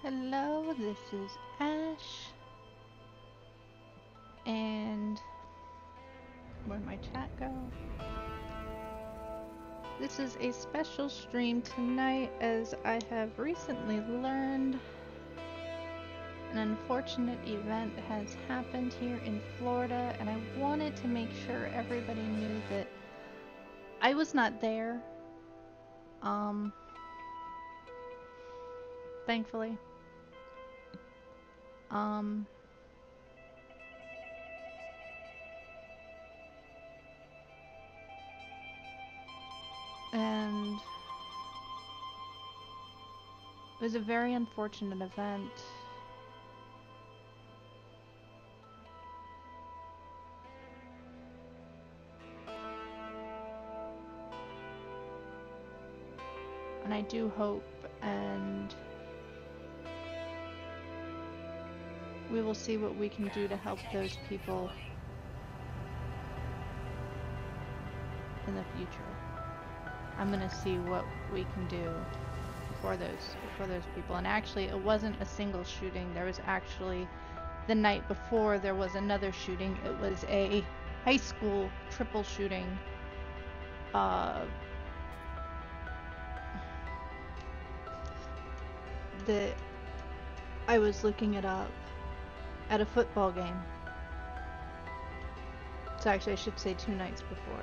Hello, this is Ash, and where'd my chat go? This is a special stream tonight as I have recently learned an unfortunate event has happened here in Florida, and I wanted to make sure everybody knew that I was not there, thankfully. And it was a very unfortunate event. And I do hope, and we will see what we can do to help those people in the future. I'm gonna see what we can do for those people. And actually, it wasn't a single shooting. There was actually, the night before, there was another shooting. It was a high school triple shooting. That I was looking it up at a football game. So actually, I should say 2 nights before.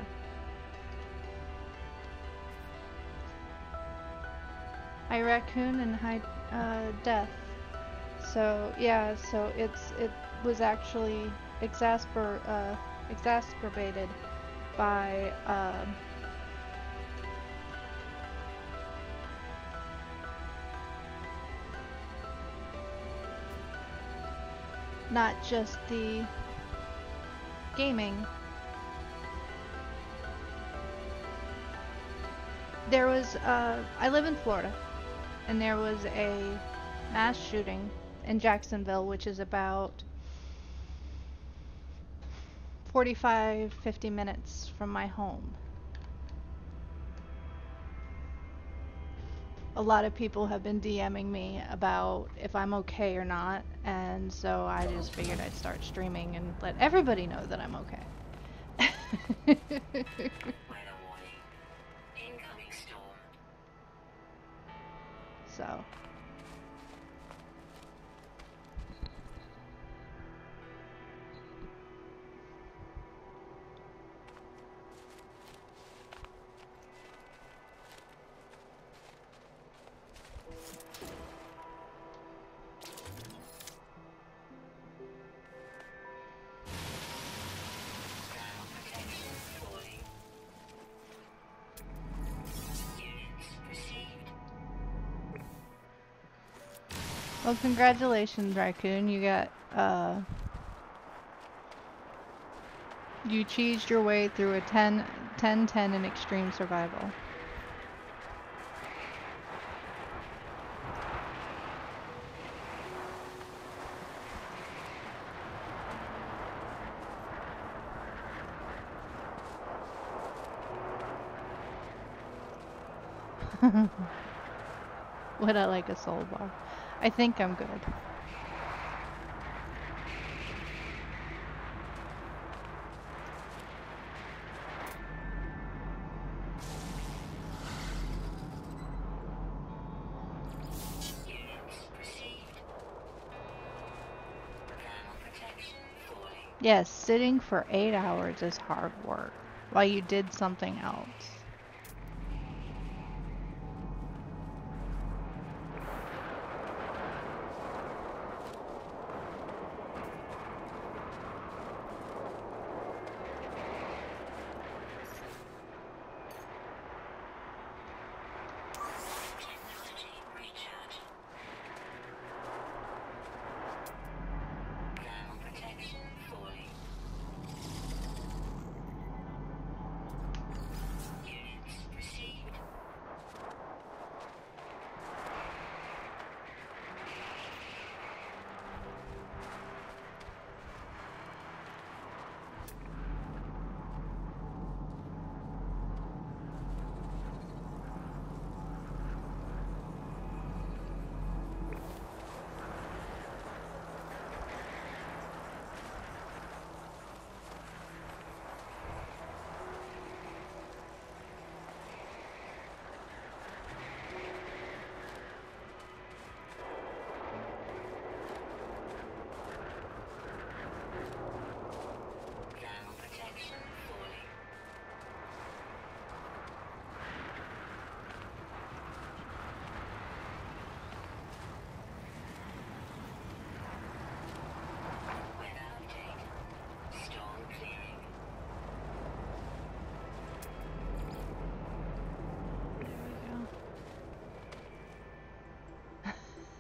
Hi Raccoon and hi Death. So yeah, so it was actually exacerbated by not just the gaming. There was I live in Florida, and there was a mass shooting in Jacksonville, which is about 45-50 minutes from my home. A lot of people have been DMing me about if I'm okay or not, and so I just figured I'd start streaming and let everybody know that I'm okay. So well, congratulations, Raccoon. You got, you cheesed your way through a 10-10 in extreme survival. Would I like a soul bar? I think I'm good. Yes, sitting for 8 hours is hard work while you did something else.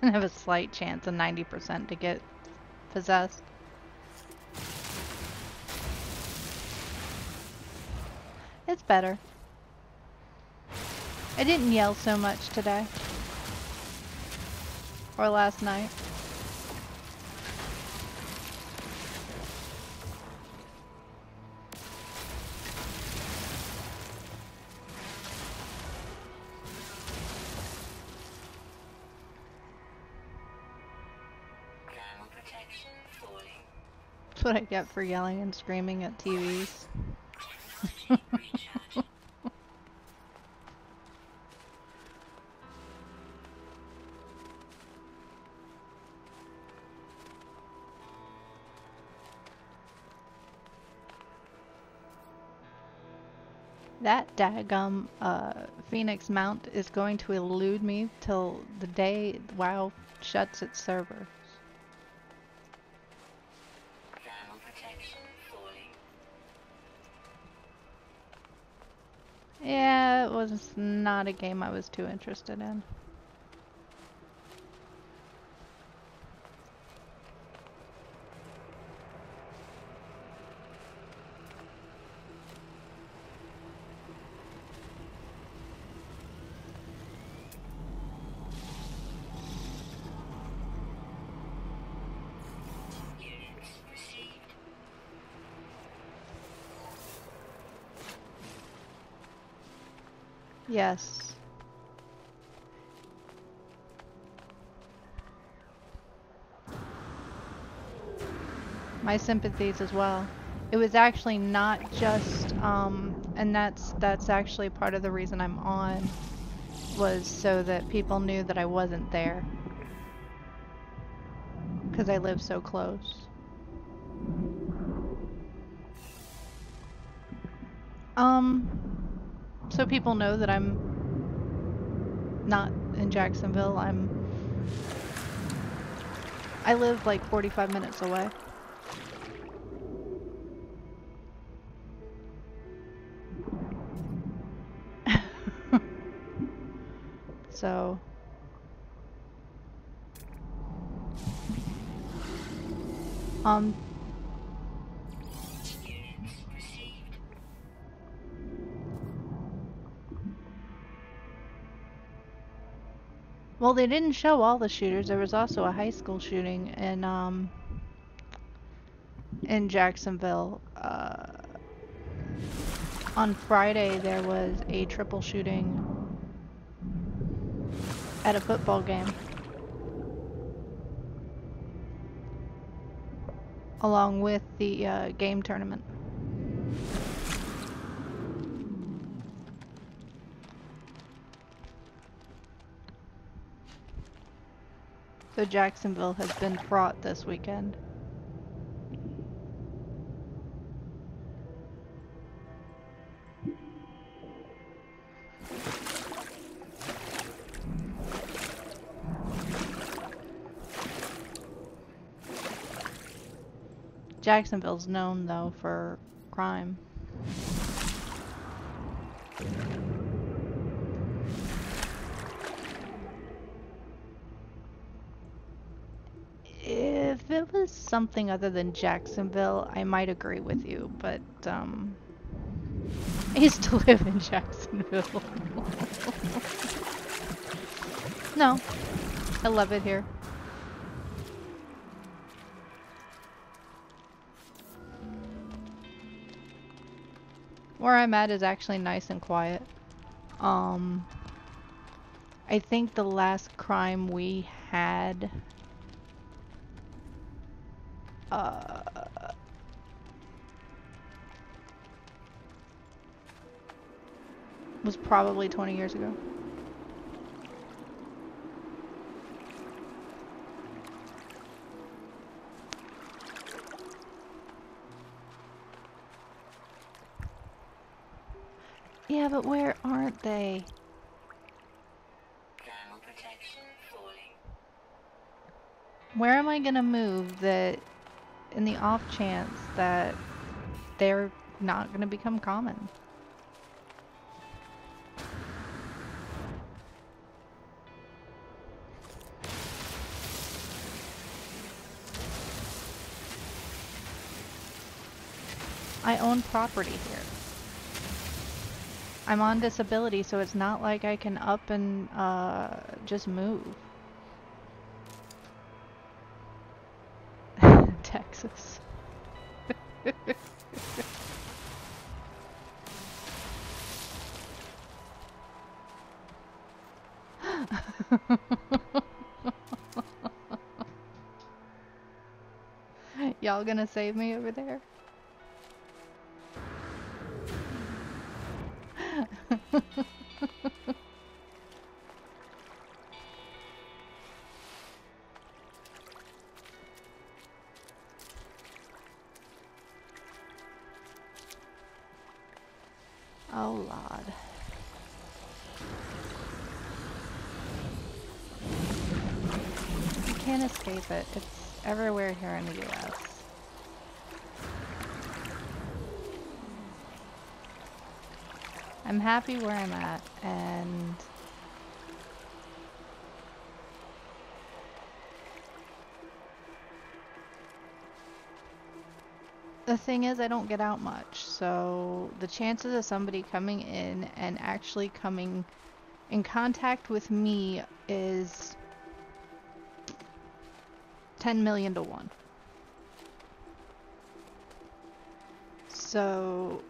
I have a slight chance, a 90% to get possessed. It's better. I didn't yell so much today. Or last night. That's what I get for yelling and screaming at TVs. That daggum Phoenix mount is going to elude me till the day WoW shuts its servers. Yeah, it was not a game I was too interested in. Yes. My sympathies as well. It was actually not just, and that's actually part of the reason I'm on, was so that people knew that I wasn't there. Because I live so close. So people know that I'm not in Jacksonville. I live like 45 minutes away. So well, they didn't show all the shooters. There was also a high school shooting in Jacksonville. On Friday there was a triple shooting at a football game, along with the game tournament. So Jacksonville has been fraught this weekend. Jacksonville's known, though, for crime. If it was something other than Jacksonville, I might agree with you, but, I used to live in Jacksonville. No, I love it here. Where I'm at is actually nice and quiet. I think the last crime we had was probably 20 years ago. Yeah, but where aren't they? Where am I gonna move that, in the off chance that they're not gonna become common? I own property here. I'm on disability, so it's not like I can up and just move. Texas. Y'all gonna save me over there? Oh, Lord. You can't escape it. It's everywhere here in the US. I'm happy where I'm at, and the thing is, I don't get out much, so the chances of somebody coming in and actually coming in contact with me is 10 million to 1. So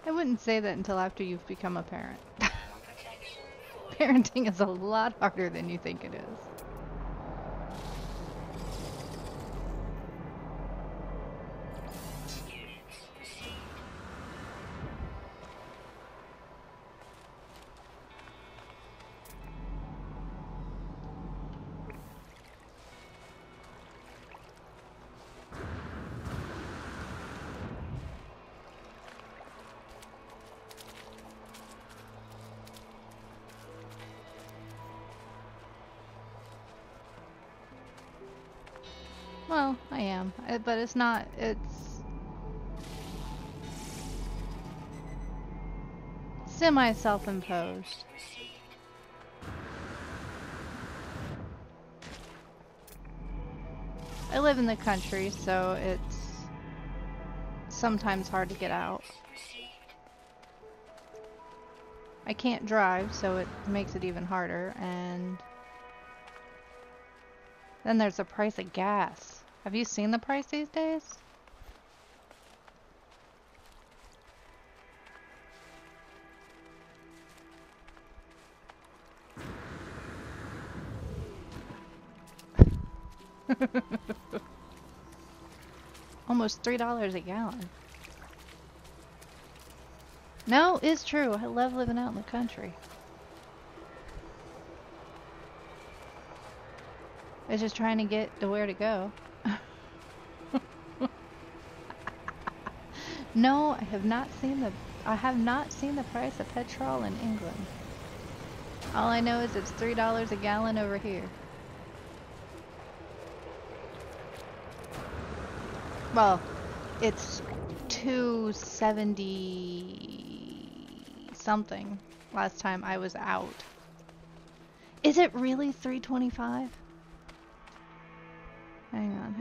I wouldn't say that until after you've become a parent. Parenting is a lot harder than you think it is. Well, I am, but it's not, it's semi-self-imposed. I live in the country, so it's sometimes hard to get out. I can't drive, so it makes it even harder, and then there's the price of gas. Have you seen the price these days? Almost $3 a gallon. No, it's true. I love living out in the country. I was just trying to get to where to go. No, I have not seen the price of petrol in England. All I know is it's $3 a gallon over here. Well, it's 270 something last time I was out. Is it really 325? Hang on.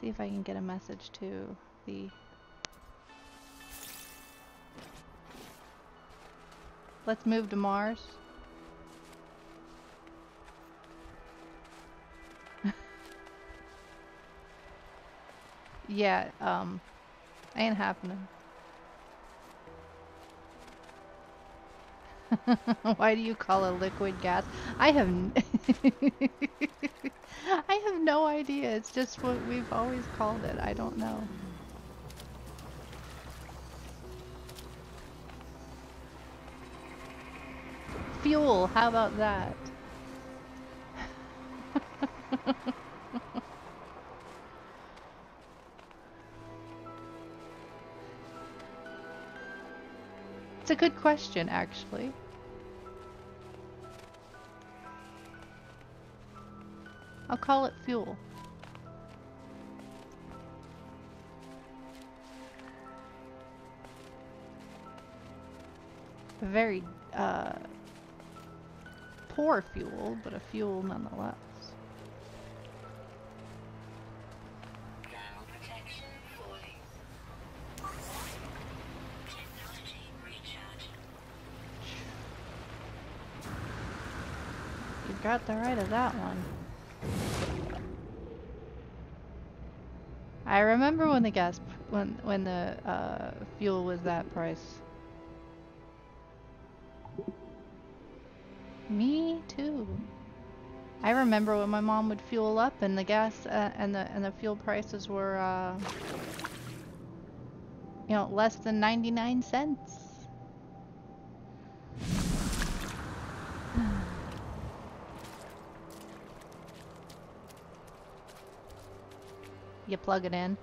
See if I can get a message to the... Let's move to Mars. Yeah, ain't happening. Why do you call a liquid gas? I have I have no idea. It's just what we've always called it. I don't know. Fuel, how about that? It's a good question, actually. I'll call it fuel. A very, poor fuel, but a fuel nonetheless. You got the right of that one. I remember when the gas, when the fuel was that price. Me too. I remember when my mom would fuel up and the gas and the fuel prices were you know, less than 99 cents. You plug it in.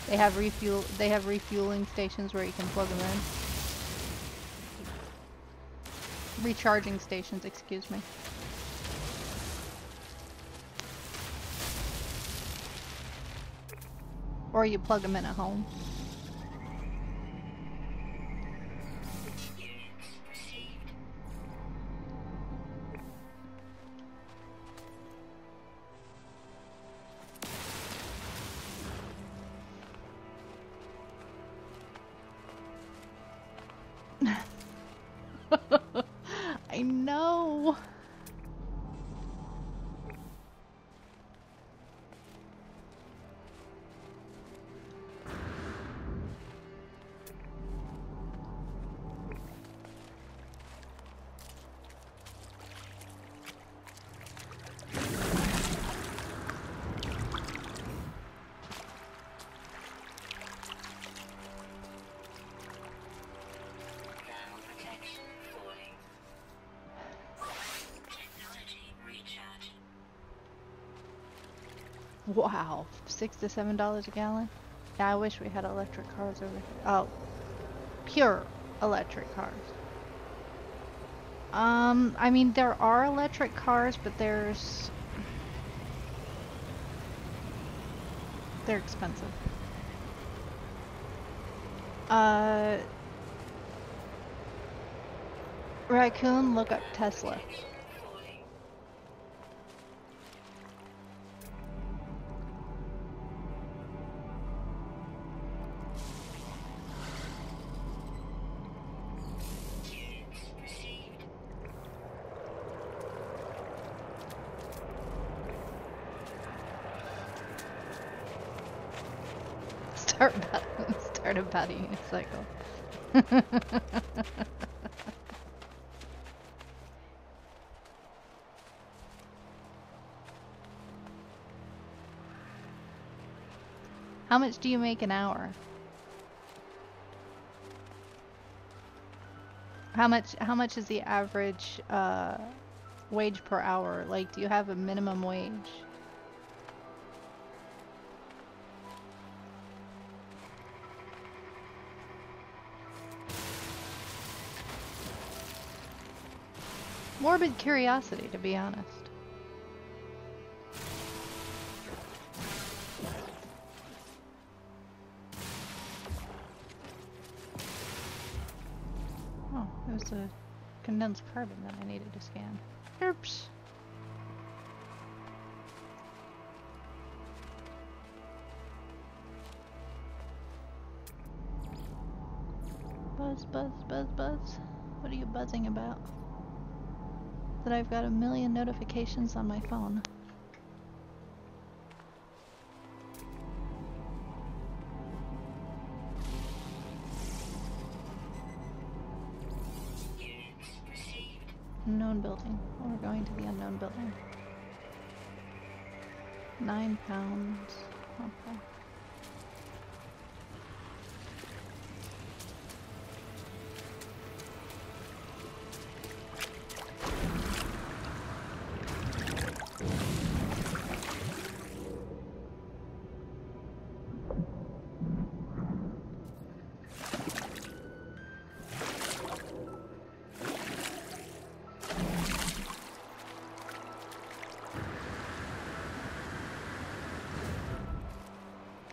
They have refueling stations where you can plug them in. Recharging stations, excuse me. Or you plug them in at home. I know. Wow, $6 to $7 a gallon? Yeah, I wish we had electric cars over here. Oh, pure electric cars. I mean, there are electric cars, but they're expensive. Raccoon, look up Tesla. Start a batting cycle. How much do you make an hour? How much is the average wage per hour? Like, do you have a minimum wage? Morbid curiosity, to be honest. Oh, it was a condensed carbon that I needed to scan. Oops. Buzz, buzz, buzz, buzz. What are you buzzing about? That I've got a million notifications on my phone. Unknown building. Oh, we're going to the unknown building. 9 pounds. Okay.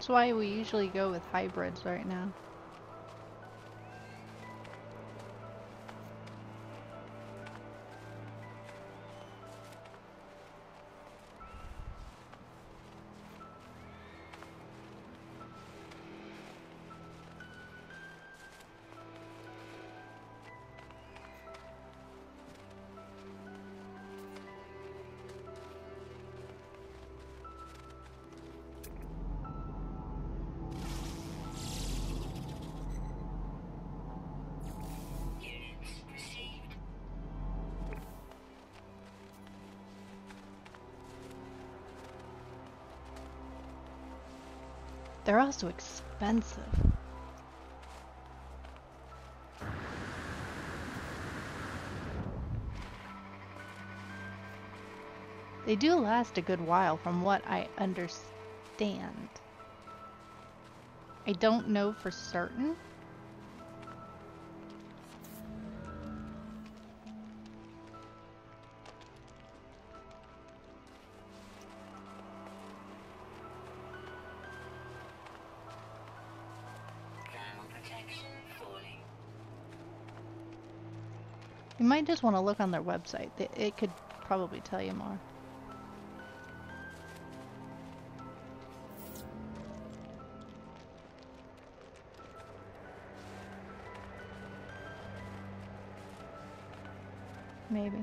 That's why we usually go with hybrids right now. They're also expensive. They do last a good while from what I understand. I don't know for certain. You might just want to look on their website. It could probably tell you more. Maybe.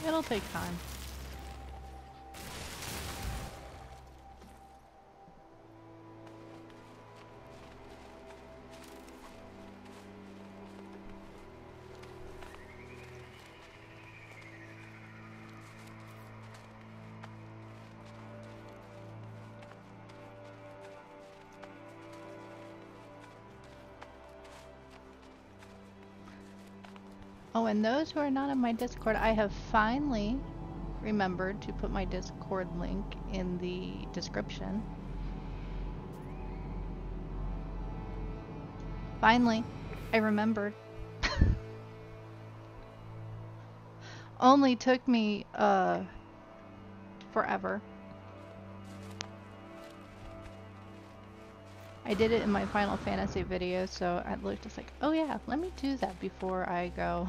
It'll take time. Oh, and those who are not in my Discord, I have finally remembered to put my Discord link in the description. Finally, I remembered. Only took me forever. I did it in my Final Fantasy video, so I looked just like, oh yeah, let me do that before I go.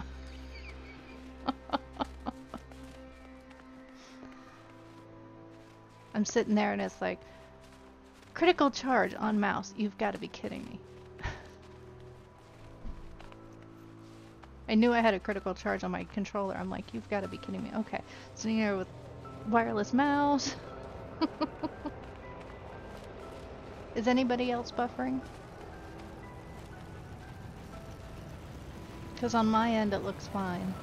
I'm sitting there and it's like, critical charge on mouse. You've got to be kidding me. I knew I had a critical charge on my controller. I'm like, you've got to be kidding me. Okay, sitting here with wireless mouse. Is anybody else buffering? Because on my end it looks fine.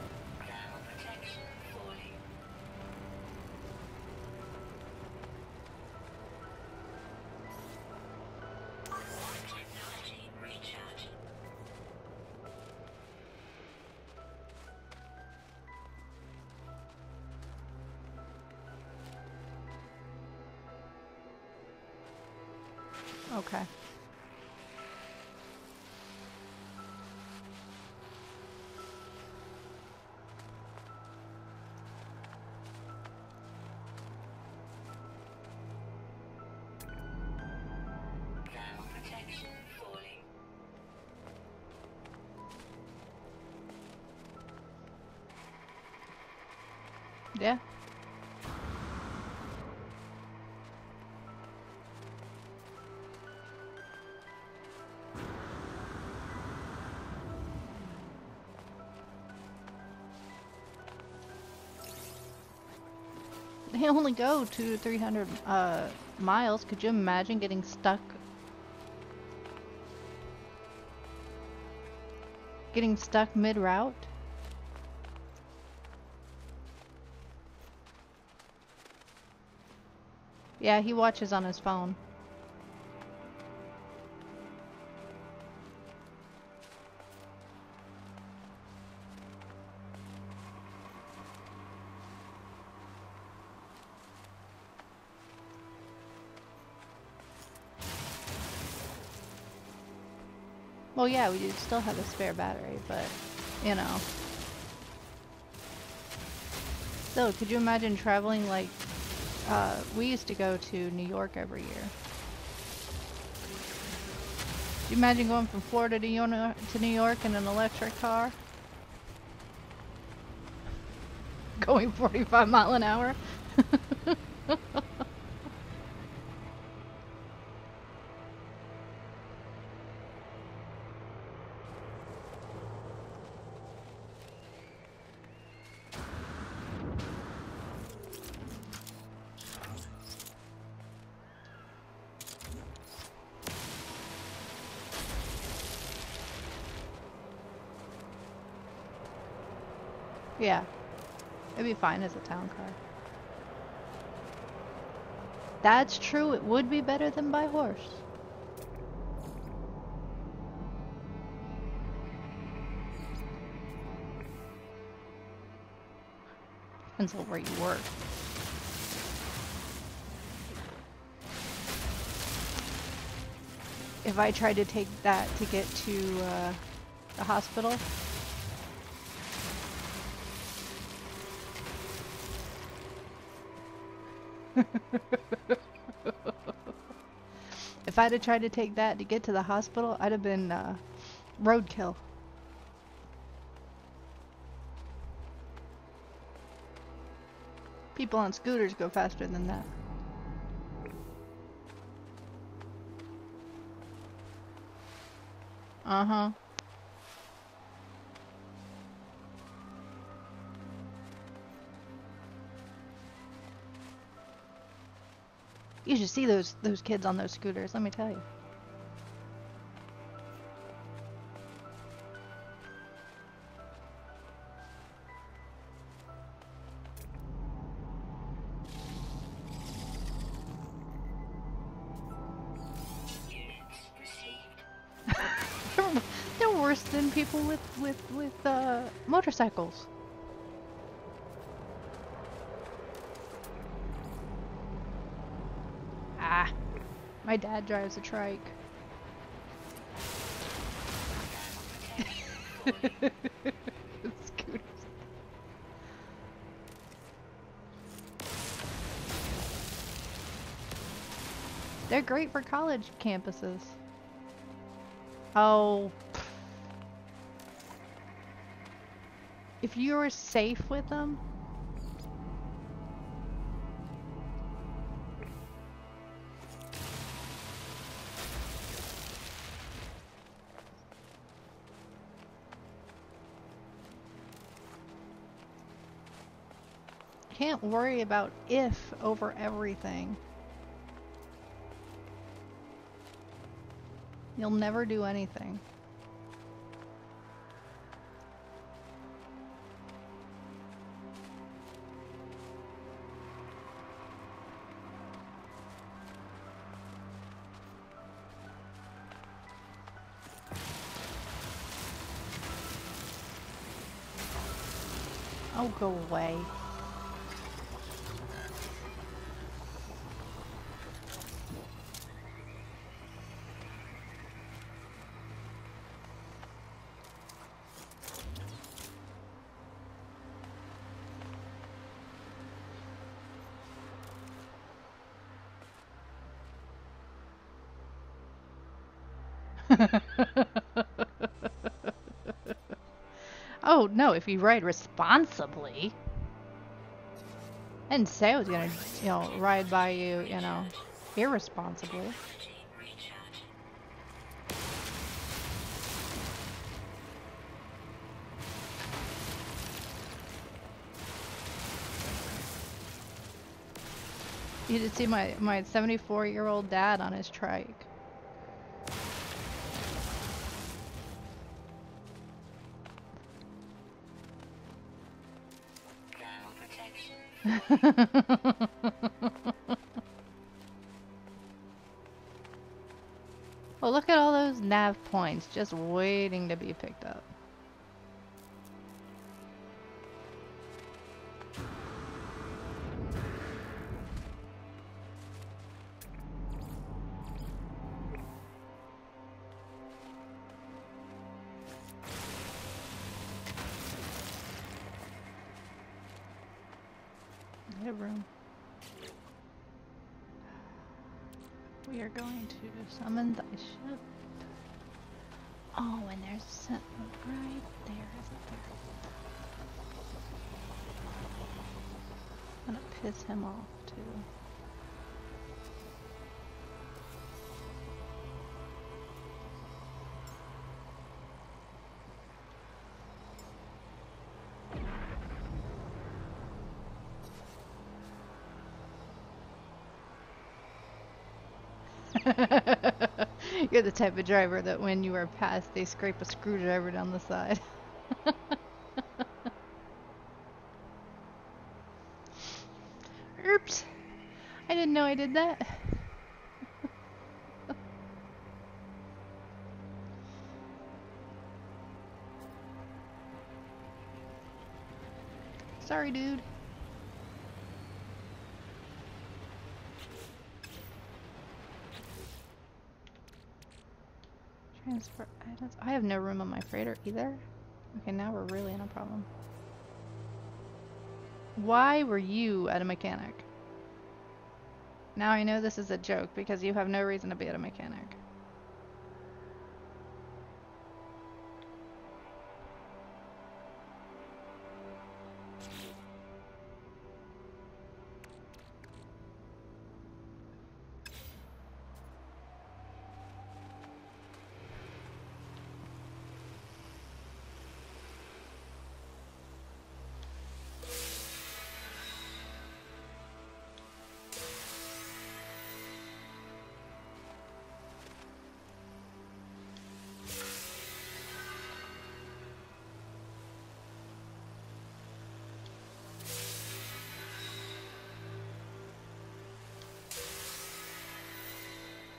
Okay. Yeah. They only go 200 to 300 miles. Could you imagine getting stuck? Getting stuck mid-route? Yeah, he watches on his phone. Well, yeah, we do still have a spare battery, but, you know. Still, could you imagine traveling like, we used to go to New York every year. Could you imagine going from Florida to New York in an electric car? Going 45 mile an hour? Yeah, it'd be fine as a town car. That's true, it would be better than by horse. Depends on where you work. If I tried to take that to get to the hospital, if I'd have tried to take that to get to the hospital, I'd have been roadkill. People on scooters go faster than that. Uh-huh. You should see those kids on those scooters, let me tell you. They're worse than people with motorcycles. Ah, my dad drives a trike. Scooters. They're great for college campuses. Oh. If you're safe with them. Can't worry about if over everything. You'll never do anything. Oh, go away. Oh, no, if you ride responsibly. I didn't say I was gonna, you know, ride by you, you know, irresponsibly. You should see my 74-year-old dad on his trike. Well, look at all those nav points just waiting to be picked up. headroom. We are going to summon thy ship. Oh, and there's a sentinel right there, isn't there? I'm gonna piss him off too. You're the type of driver that when you are passed, they scrape a screwdriver down the side. Oops! I didn't know I did that. Sorry, dude. Transport items. I have no room on my freighter either. Okay, now we're really in a problem. Why were you at a mechanic? Now I know this is a joke because you have no reason to be at a mechanic.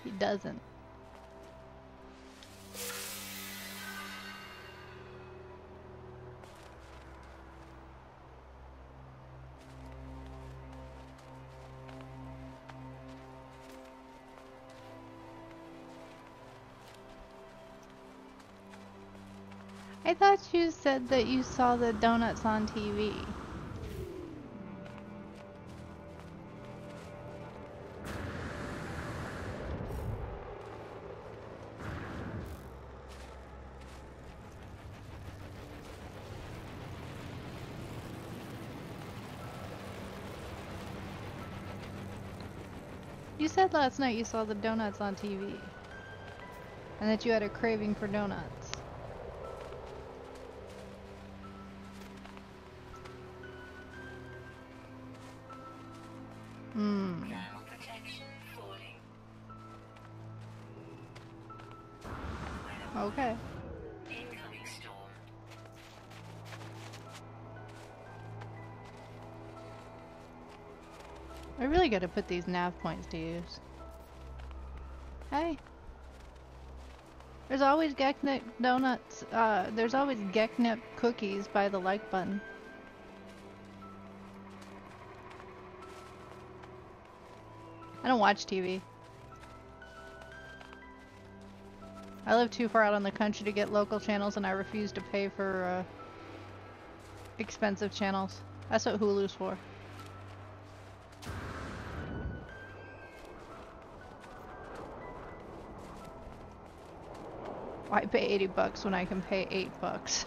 He doesn't. I thought you said that you saw the donuts on TV. You said last night you saw the donuts on TV. And that you had a craving for donuts. Okay. I really gotta put these nav points to use. Hey. There's always Geknip donuts, there's always Geknip cookies by the like button. I don't watch TV. I live too far out in the country to get local channels and I refuse to pay for, expensive channels. That's what Hulu's for. Why pay 80 bucks when I can pay 8 bucks?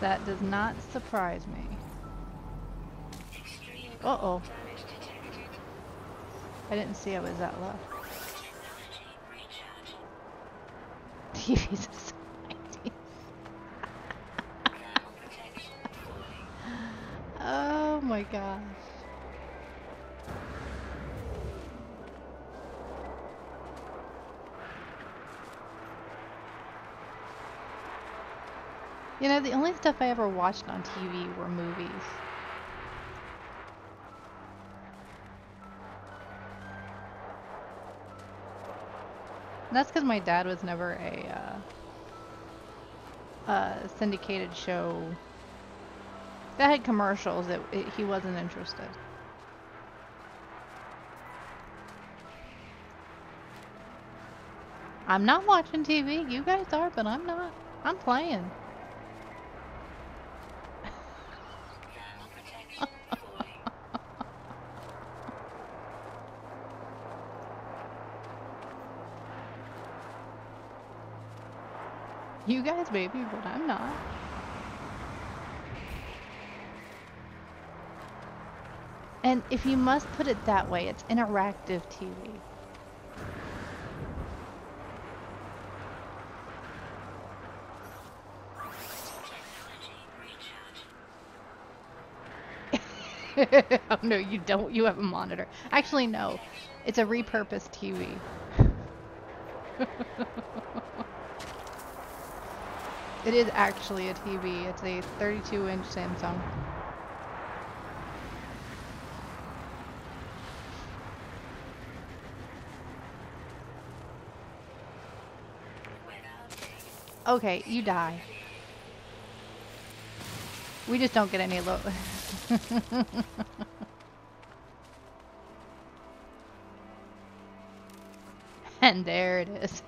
That does not surprise me. Uh-oh. I didn't see I was that low. TV's a 90s. Oh my gosh. You know, the only stuff I ever watched on TV were movies. That's because my dad was never a syndicated show that had commercials. He wasn't interested. I'm not watching TV. You guys are, but I'm not. I'm playing. You guys, baby, but I'm not. And if you must put it that way, it's interactive TV. Oh, no, you don't. You have a monitor. Actually, no. It's a repurposed TV. It is actually a TV. It's a 32-inch Samsung. Okay, you die. We just don't get any low. And there it is.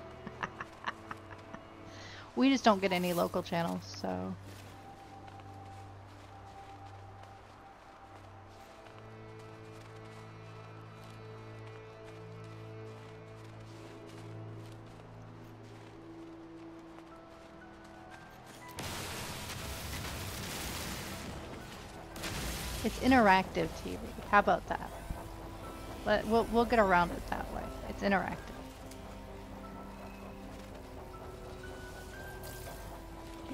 We just don't get any local channels, so. It's interactive TV. How about that? We'll get around it that way. It's interactive.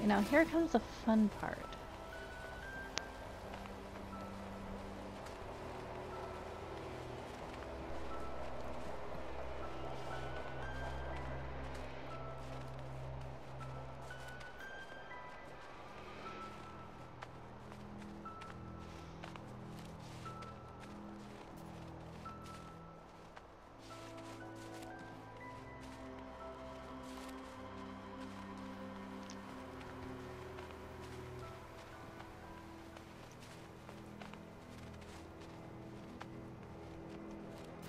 You know, here comes the fun part.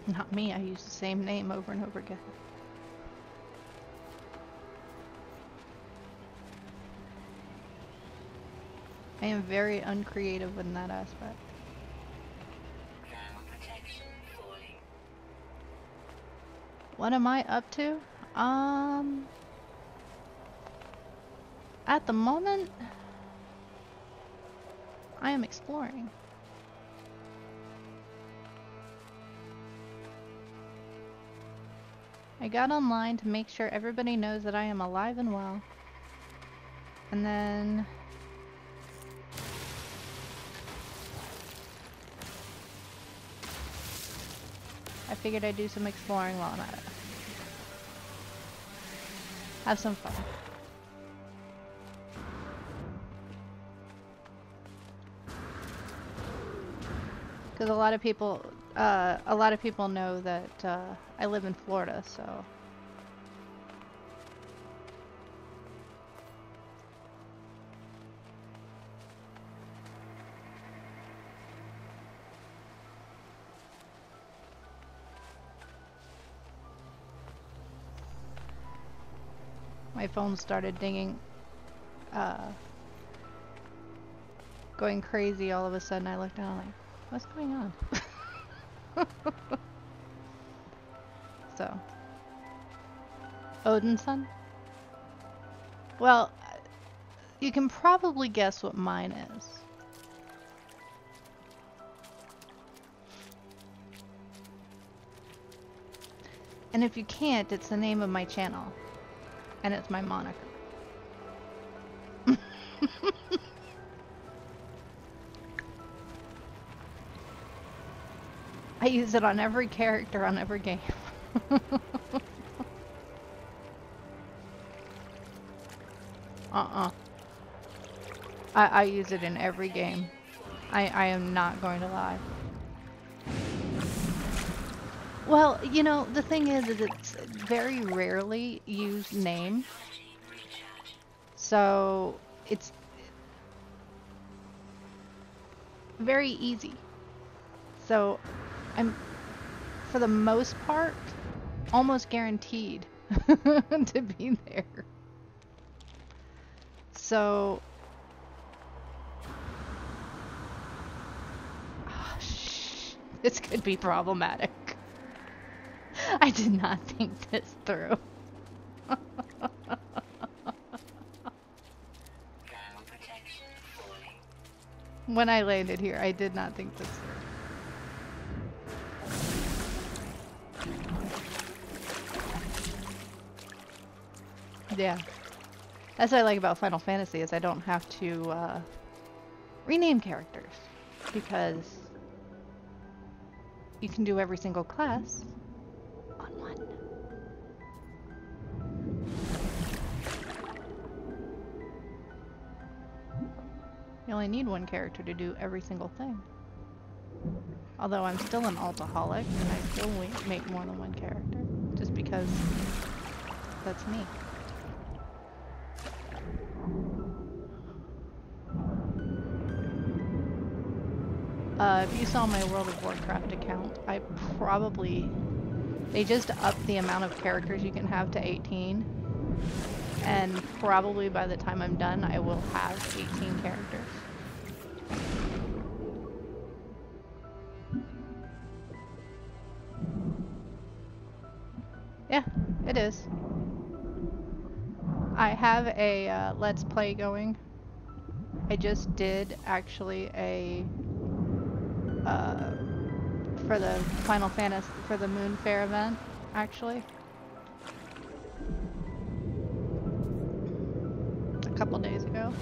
Not me, I use the same name over and over again. I am very uncreative in that aspect. What am I up to? At the moment, I am exploring. I got online to make sure everybody knows that I am alive and well. And then I figured I'd do some exploring while I'm at it. Have some fun. Because a lot of people know that I live in Florida, so. My phone started dinging, going crazy all of a sudden. I looked down like, what's going on? So, Odin's son? Well, you can probably guess what mine is. And if you can't, it's the name of my channel. And it's my moniker. I use it on every character on every game. I use it in every game. I am not going to lie. Well, you know, the thing is it's very rarely used name, so it's very easy. So I'm, for the most part, almost guaranteed to be there. So, oh, this could be problematic. I did not think this through. When I landed here, I did not think this through. Yeah. That's what I like about Final Fantasy is I don't have to rename characters because you can do every single class on one. You only need one character to do every single thing. Although I'm still an altaholic and I still make more than one character just because that's me. If you saw my World of Warcraft account, they just upped the amount of characters you can have to 18. And probably by the time I'm done, I will have 18 characters. Yeah, it is. I have a Let's Play going. I just did actually a for the Final Fantasy, for the Moon Fair event, actually. A couple days ago.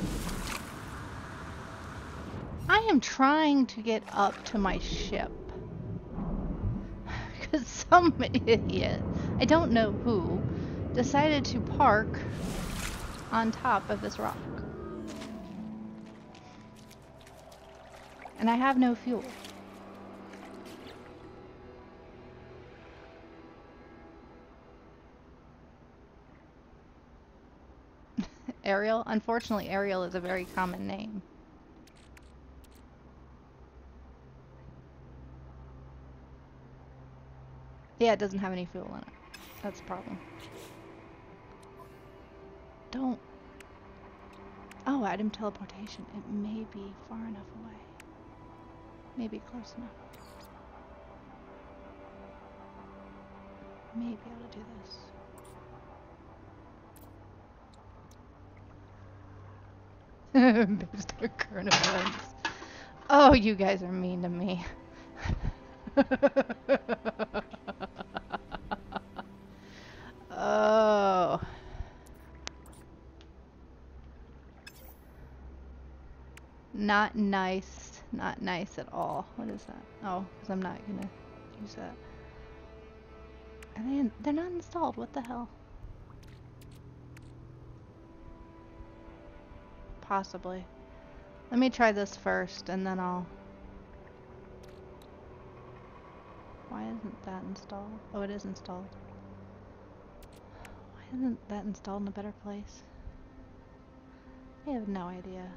I am trying to get up to my ship. Because some idiot, I don't know who, decided to park on top of this rock. And I have no fuel. Ariel? Unfortunately, Ariel is a very common name. Yeah, it doesn't have any fuel in it. That's the problem. Don't... Oh, item teleportation. It may be far enough away. Maybe close enough. May be able to do this. Based on current events. Oh, you guys are mean to me. Oh. Not nice. Not nice at all. What is that? Oh, because I'm not gonna use that. They're not installed. What the hell? Possibly. Let me try this first, and then I'll... Why isn't that installed? Oh, it is installed. Why isn't that installed in a better place? I have no idea.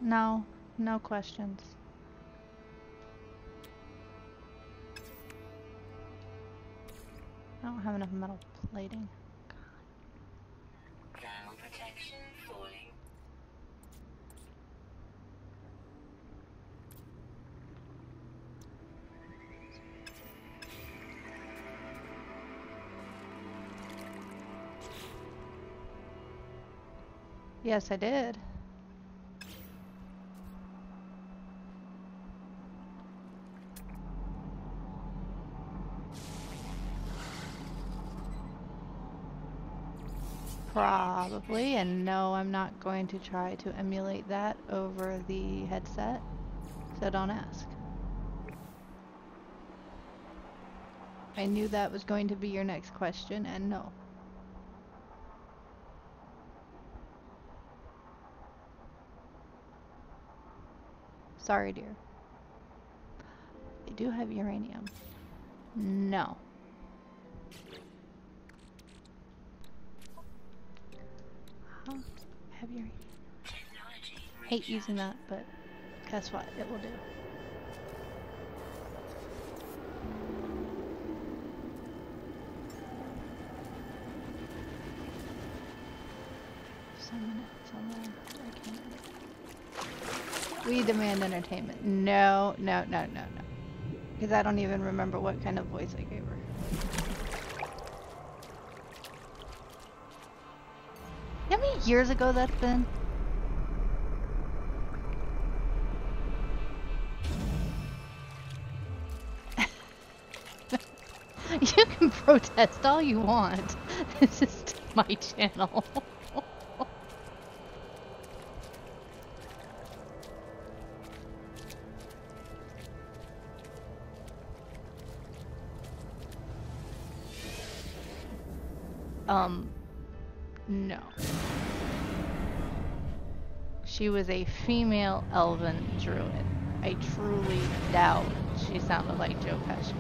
No. No questions. I don't have enough metal plating. Ground protection falling. Yes, I did. Probably, and no, I'm not going to try to emulate that over the headset, so don't ask. I knew that was going to be your next question, and no. Sorry, dear. They do have uranium. No. Have uranium. Hate using that, but guess what? It will do. Summon it somewhere. I can't. We demand entertainment. No, no, no, no, no. Because I don't even remember what kind of voice I gave her. You know how many years ago that's been? You can protest all you want. This is my channel. No. She was a female elven druid. I truly doubt she sounded like Joe Pesci.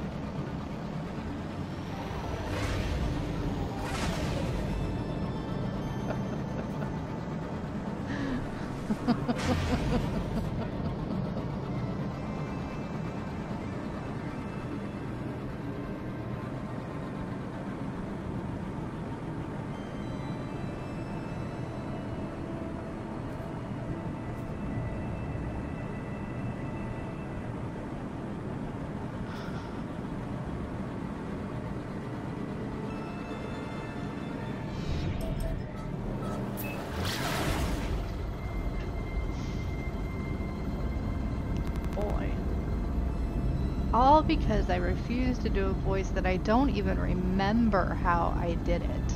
All because I refuse to do a voice that I don't even remember how I did it.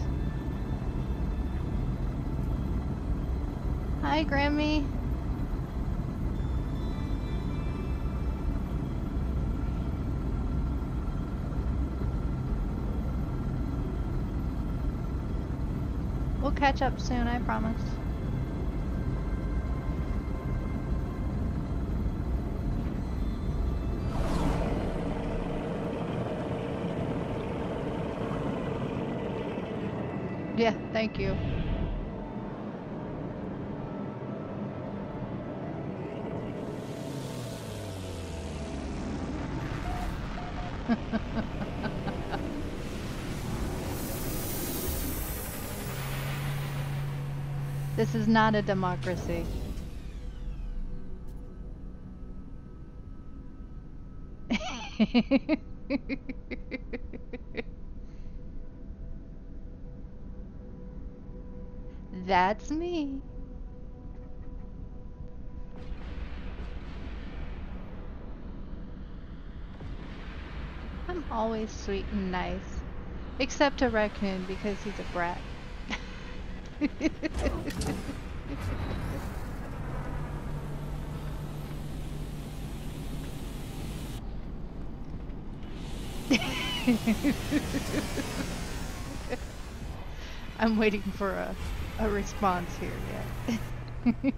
Hi, Grammy. We'll catch up soon, I promise. Yeah, thank you. This is not a democracy. That's me. I'm always sweet and nice. Except to Raccoon because he's a brat. I'm waiting for a response here yet.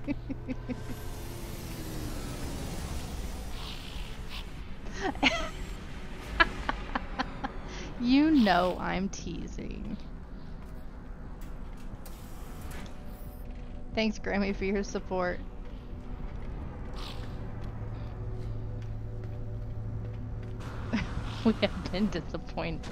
You know I'm teasing. Thanks, Grammy, for your support. We have been disappointed.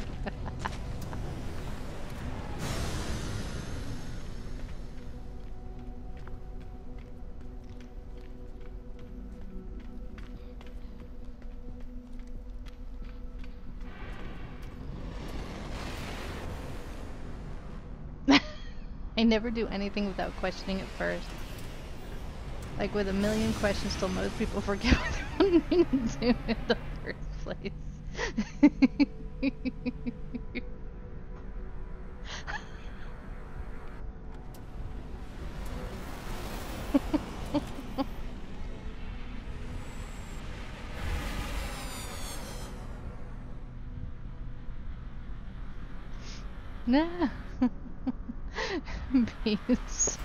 I never do anything without questioning it first. Like with a million questions till most people forget what they wanted me to do in the first place. Nah. Peace.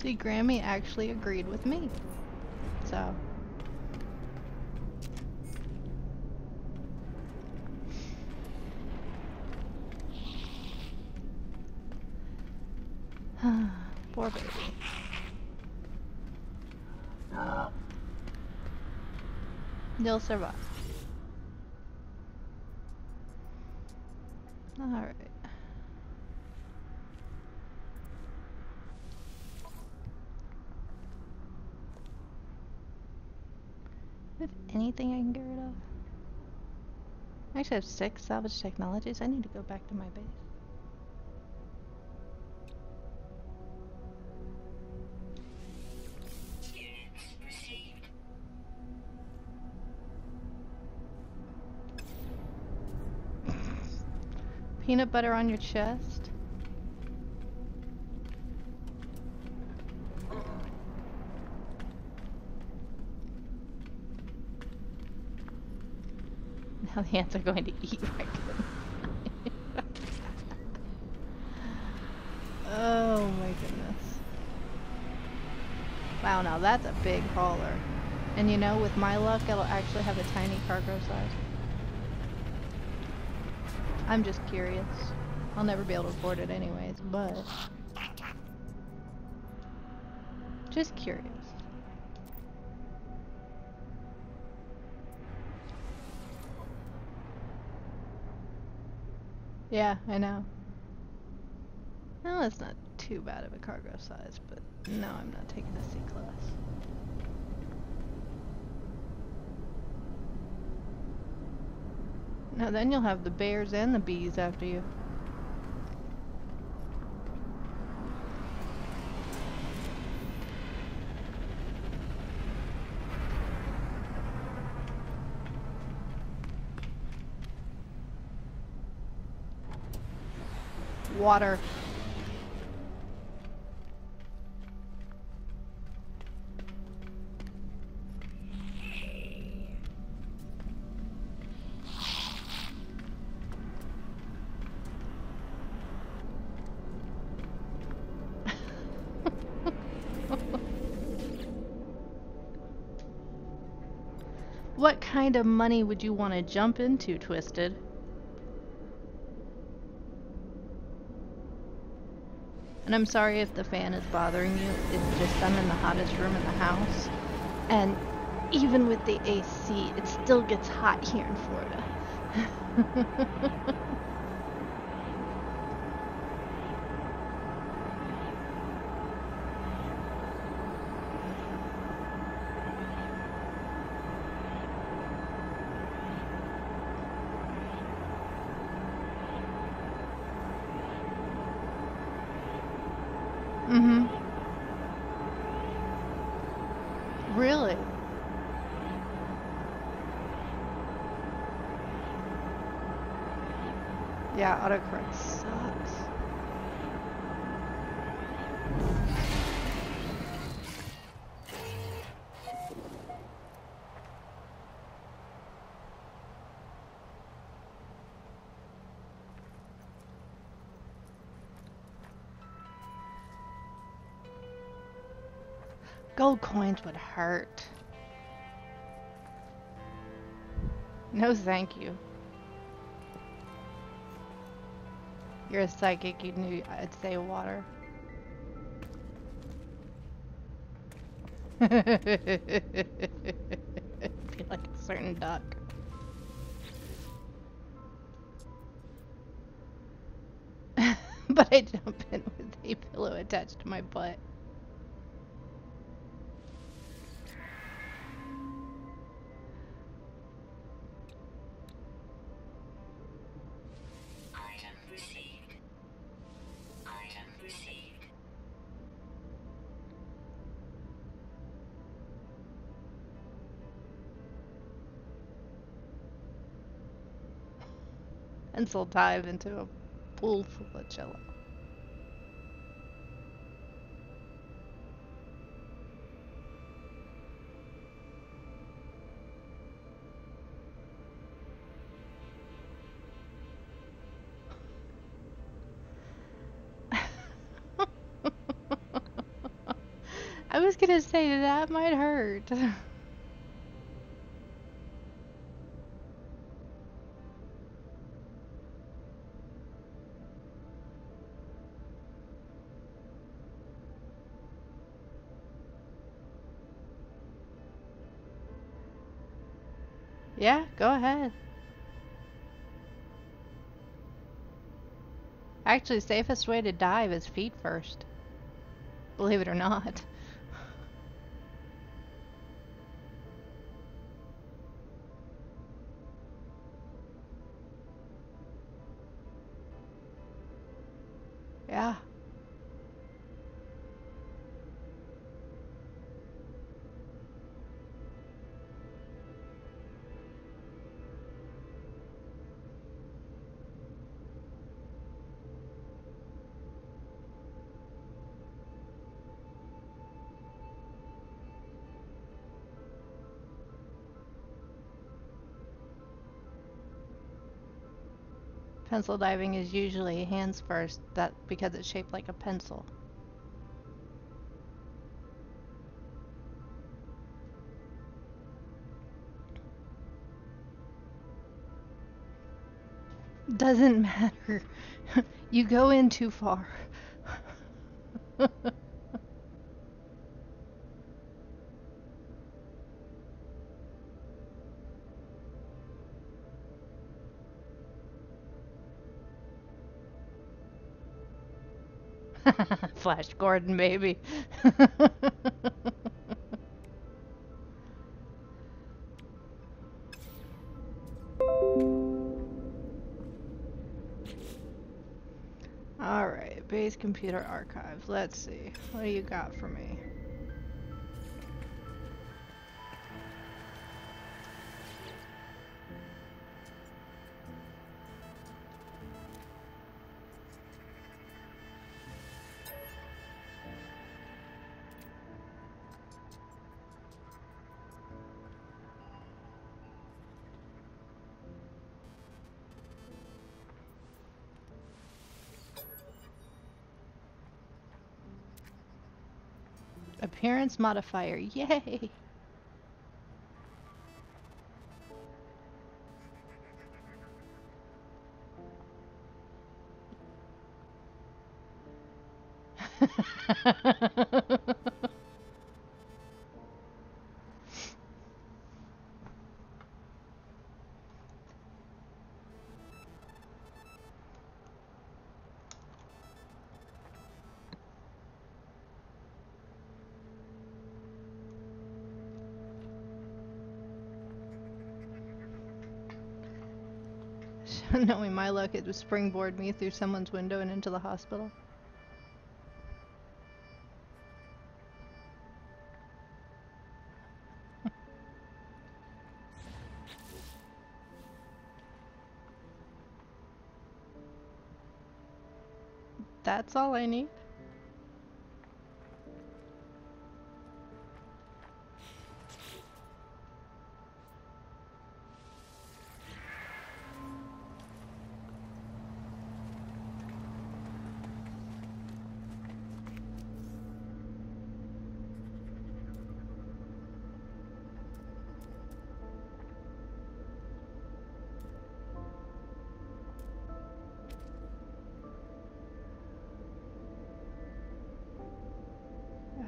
See, Grammy actually agreed with me. So. Poor baby. You'll survive. Alright. If anything I can get rid of. I actually have 6 salvage technologies. I need to go back to my base. Units received. Peanut butter on your chest? Now the ants are going to eat right now. Oh my goodness. Wow, now that's a big hauler. And you know, with my luck, it'll actually have a tiny cargo size. I'm just curious. I'll never be able to afford it anyways, but... just curious. Yeah, I know. Well, it's not too bad of a cargo size, but no, I'm not taking a C-class. Now then you'll have the bears and the bees after you. Water. What kind of money would you want to jump into, Twisted? And I'm sorry if the fan is bothering you. It's just I'm in the hottest room in the house. And even with the AC, it still gets hot here in Florida. Mm-hmm. Really? Yeah, autocorrect sucks. Gold coins would hurt. No, thank you. You're a psychic, you knew I'd say water. Be like a certain duck. But I jump in with a pillow attached to my butt. Item received. Item received. Pencil dive into a pool full of jello. I was gonna say that might hurt. Yeah, go ahead. Actually, safest way to dive is feet first. Believe it or not. Yeah. Pencil diving is usually hands first, that because it's shaped like a pencil. Doesn't matter. You go in too far. Flash Gordon, baby. Alright, base computer archive. Let's see. What do you got for me? Appearance modifier. Yay! Knowing my luck, it would springboard me through someone's window and into the hospital. That's all I need.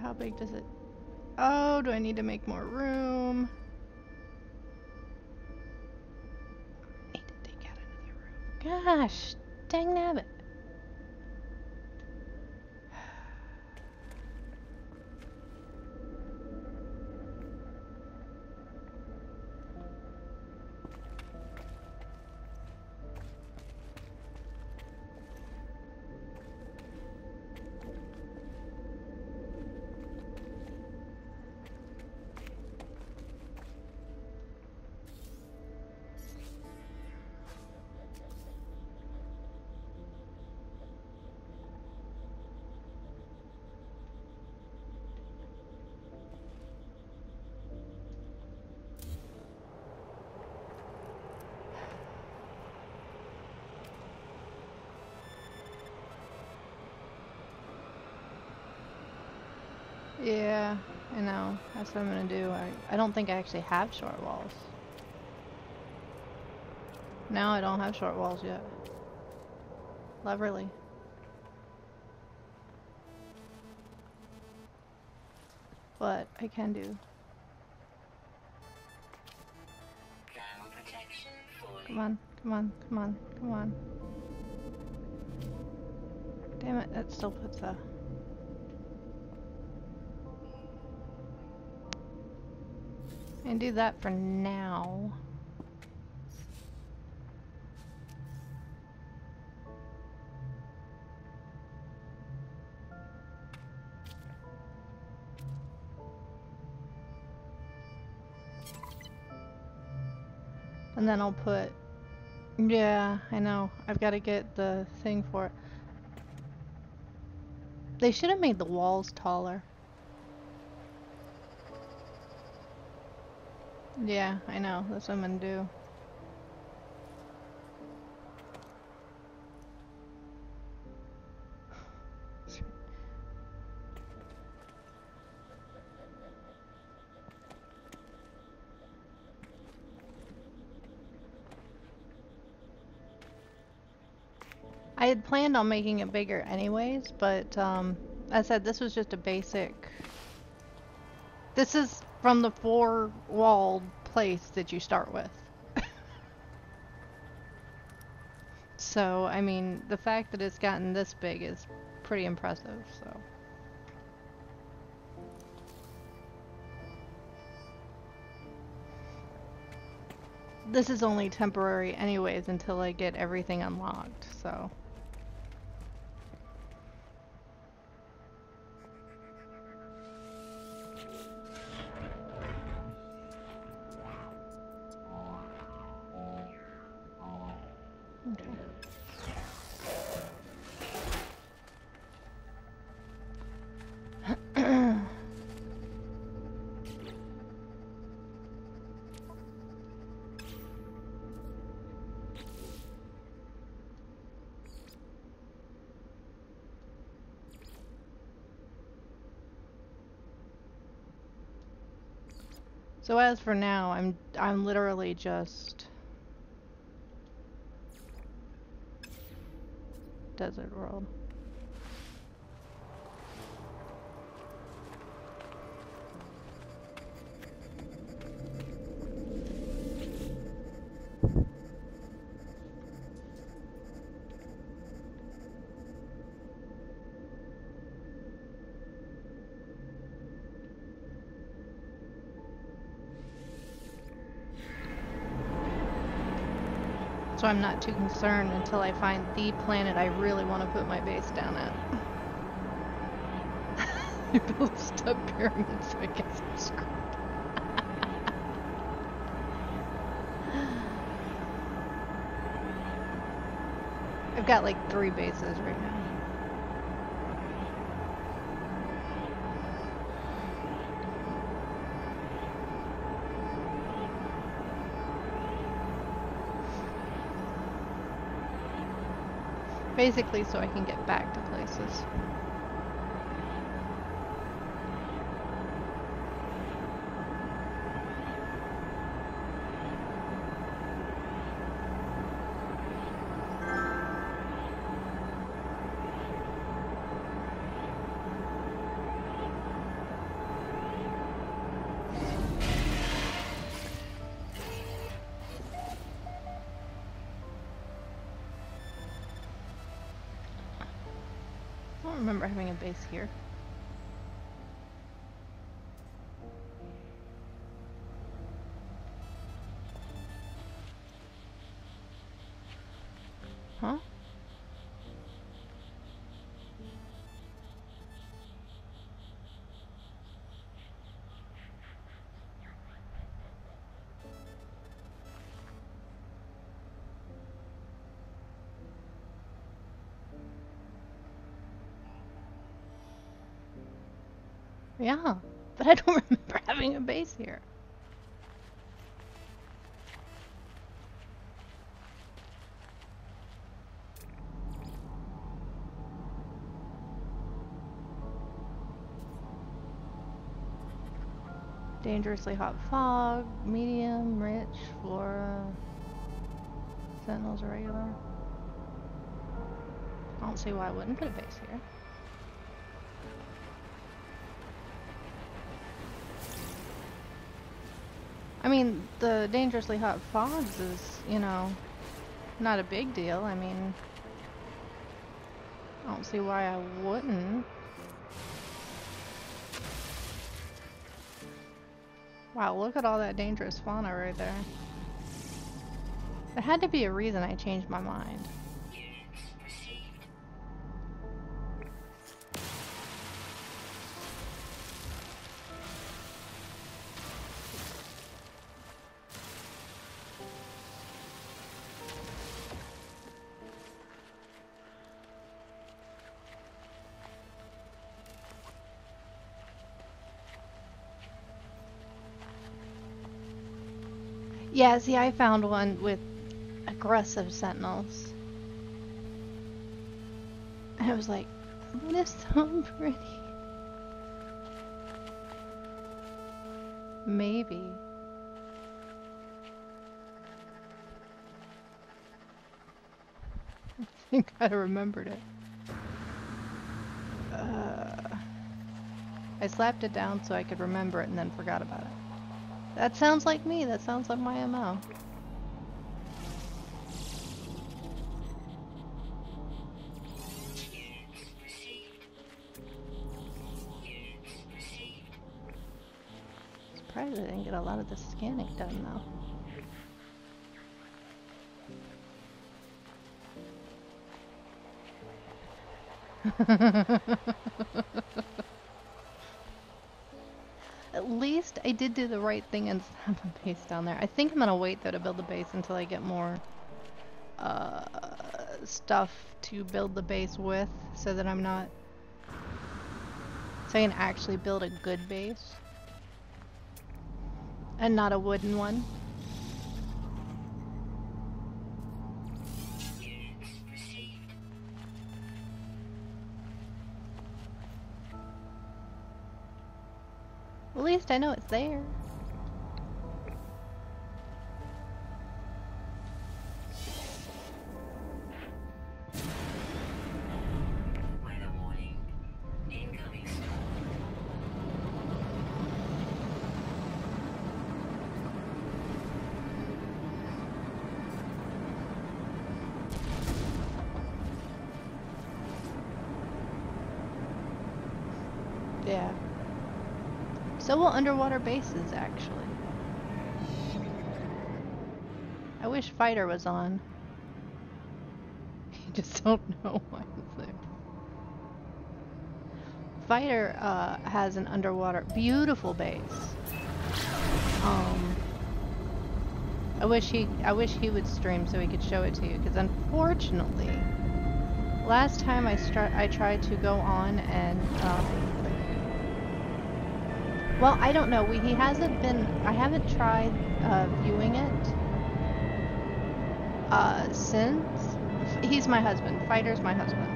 How big does it... Oh, do I need to make more room? Need to take out another room. Gosh, dang nabbit. Yeah, I know. That's what I'm gonna do. I don't think I actually have short walls. No, I don't have short walls yet. Cleverly. But I can do. Thermal protection fully. Come on, come on, come on, come on. Damn it, that still puts a... And do that for now. And then I'll put... Yeah, I know. I've got to get the thing for it. They should have made the walls taller. Yeah, I know. That's what I'm gonna do. I had planned on making it bigger anyways, but I said this was just a basic... This is from the 4-walled place that you start with. So, I mean, the fact that it's gotten this big is pretty impressive, so... This is only temporary anyways until I get everything unlocked, so... Okay. So as for now, I'm literally just Desert World. So I'm not too concerned until I find the planet I really want to put my base down at. I built step pyramids, so I guess I'm screwed. I've got like 3 bases right now. Basically so I can get back to places. I don't remember having a base here. Huh? Yeah, but I don't remember having a base here. Dangerously hot fog, medium, rich, flora, sentinels regular. I don't see why I wouldn't put a base here. I mean, the dangerously hot fogs is, you know, not a big deal. I mean, I don't see why I wouldn't. Wow, look at all that dangerous fauna right there. There had to be a reason I changed my mind. Yeah, see, I found one with aggressive sentinels. And I was like, that is so pretty. Maybe. I think I remembered it. I slapped it down so I could remember it and then forgot about it. That sounds like me. That sounds like my MO. Surprised I didn't get a lot of the scanning done though. At least I did do the right thing and have a base down there. I think I'm gonna wait though to build the base until I get more stuff to build the base with, so that I'm not, so I can actually build a good base and not a wooden one. At least I know it's there. Weather warning. Incoming storm. Yeah. So will underwater bases, actually. I wish Fighter was on. You just don't know why it's there. Fighter has an underwater, beautiful base. I wish he would stream so he could show it to you, because unfortunately, last time I tried to go on and well, I don't know. He hasn't been. I haven't tried viewing it since. He's my husband. Fighter's my husband.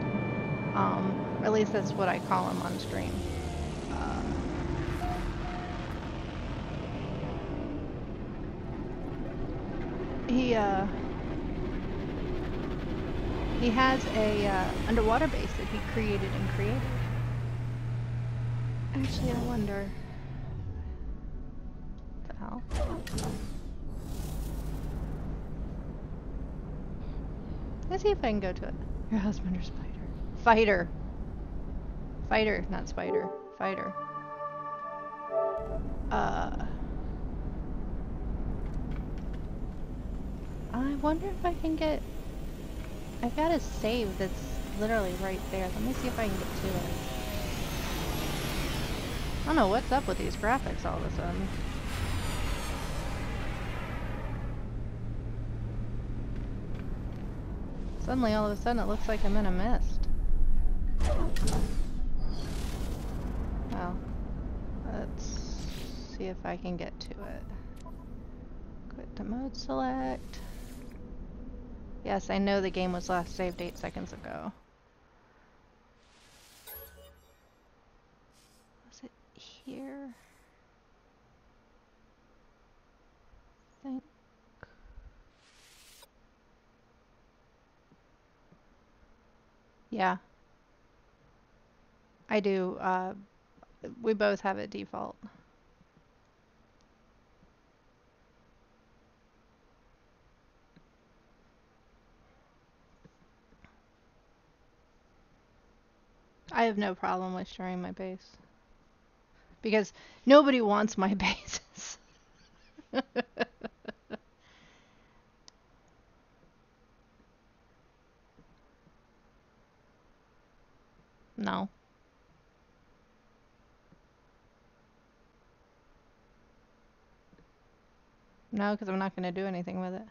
Or at least that's what I call him on stream. He has a underwater base that he created and created. Actually, I wonder. What the hell? Let's see if I can go to it. Your husband or spider? Fighter. Fighter, not spider. Fighter. I wonder if I can get... I've got a save that's literally right there. Let me see if I can get to it. I don't know what's up with these graphics all of a sudden. Suddenly, all of a sudden, it looks like I'm in a mist. Well, let's see if I can get to it. Quit to mode select. Yes, I know the game was last saved 8 seconds ago. Was it here? Yeah, I do. We both have it default. I have no problem with sharing my base. Because nobody wants my bases. No. No, because I'm not going to do anything with it.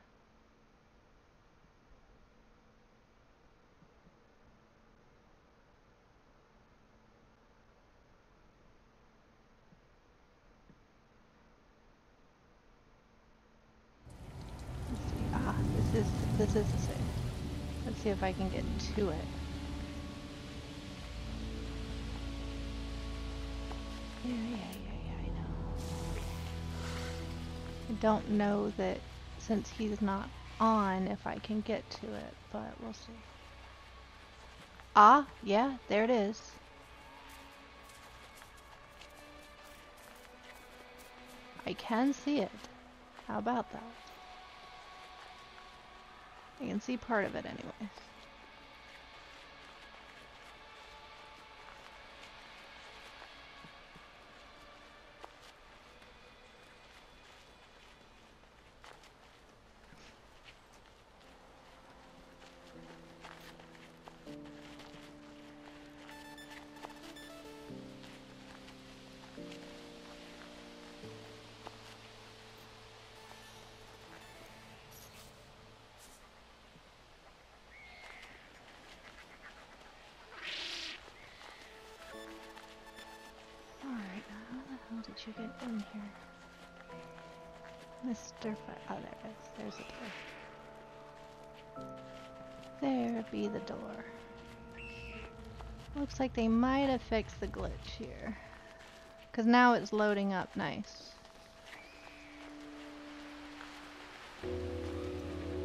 Let's see. Ah, this is the save. Let's see if I can get to it. Yeah, I know. I don't know that since he's not on if I can get to it, but we'll see. Ah, yeah, there it is. I can see it. How about that? I can see part of it anyways. Did you get in here? Mr. Oh, there it is. There's the door. There be the door. Looks like they might have fixed the glitch here. Because now it's loading up nice.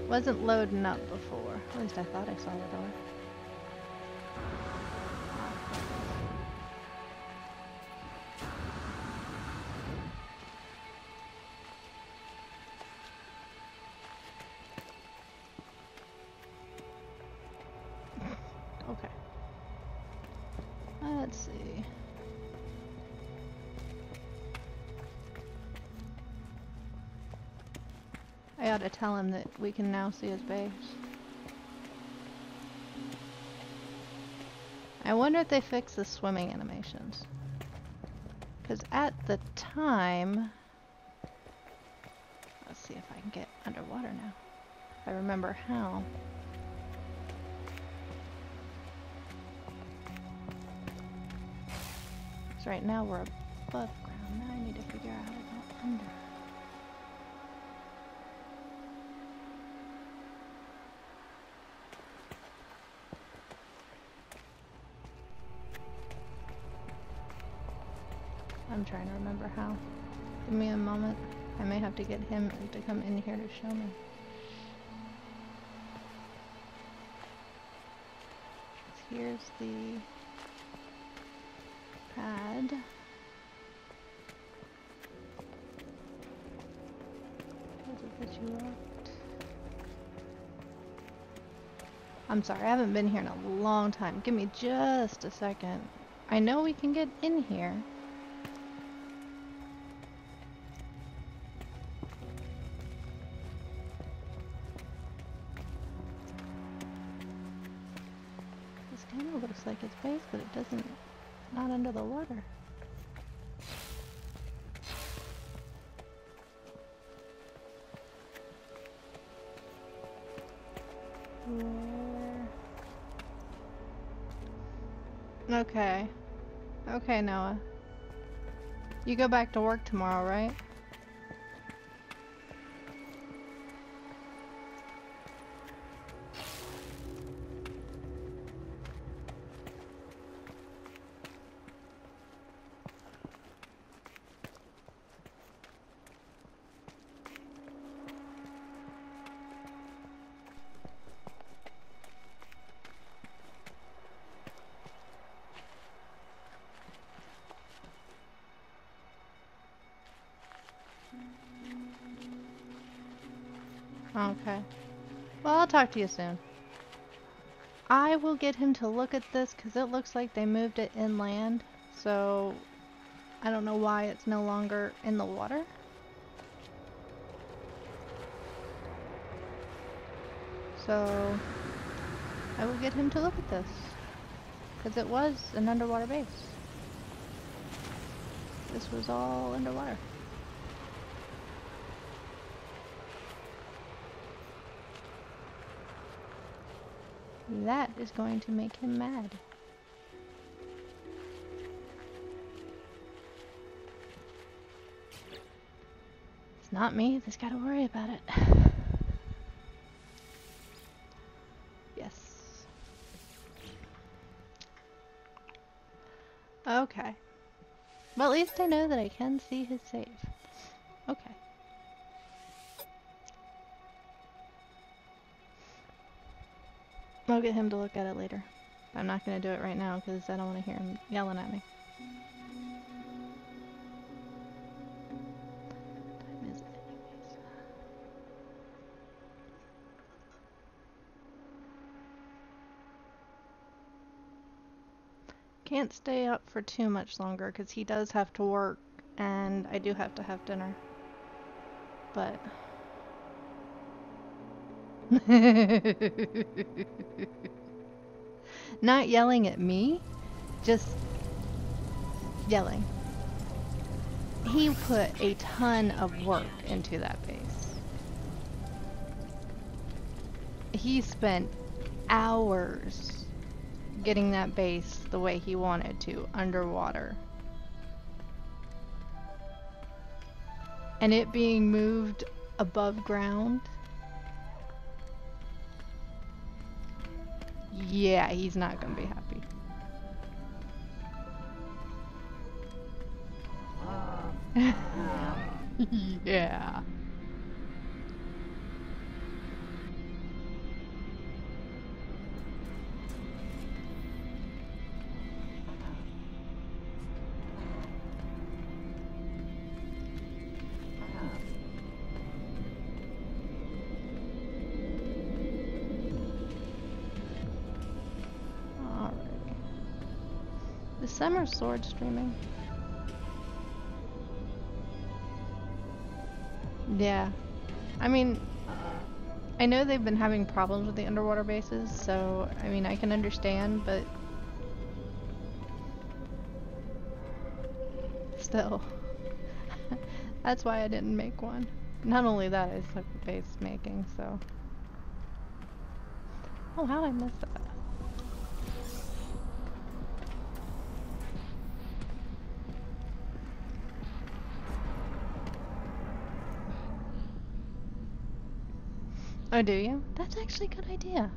Wasn't loading up before. At least I thought I saw the door. Okay. Let's see. I ought to tell him that we can now see his base. I wonder if they fixed the swimming animations. Because at the time... Let's see if I can get underwater now. If I remember how. Because right now we're above ground. Now I need to figure out how to go under. I'm trying to remember how. Give me a moment. I may have to get him to come in here to show me. Here's the pad. Was it that you looked? I'm sorry, I haven't been here in a long time. Give me just a second. I know we can get in here. Kind of looks like it's base, but it doesn't, not under the water. Okay. Okay, Noah. You go back to work tomorrow, right? Okay. Well, I'll talk to you soon. I will get him to look at this because it looks like they moved it inland. So I don't know why it's no longer in the water. So I will get him to look at this because it was an underwater base. This was all underwater. That is going to make him mad. It's not me that's got to worry about it. Yes. Okay. Well, at least I know that I can see his save. Okay. I'll get him to look at it later. I'm not going to do it right now because I don't want to hear him yelling at me. Time is it anyways? Can't stay up for too much longer because he does have to work and I do have to have dinner. But... Not yelling at me, just yelling. He put a ton of work into that base. He spent hours getting that base the way he wanted to, underwater. And it being moved above ground. Yeah, he's not gonna be happy. Yeah. Alrighty. Is Summer Sword streaming? Yeah. I mean, I know they've been having problems with the underwater bases, so, I mean, I can understand, but... Still. That's why I didn't make one. Not only that, I suck at base making, so... Oh, how I missed that? Oh, do you? That's actually a good idea.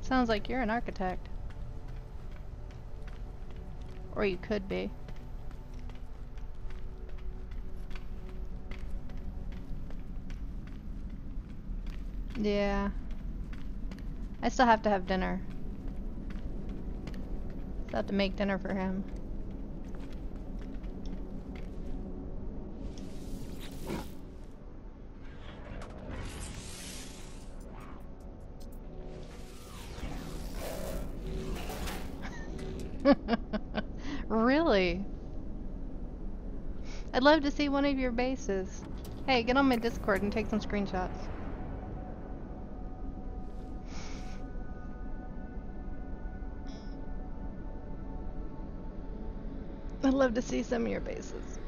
Sounds like you're an architect. Or you could be. Yeah. I still have to have dinner. Still have to make dinner for him. Really? I'd love to see one of your bases. Hey, get on my Discord and take some screenshots. I'd love to see some of your bases.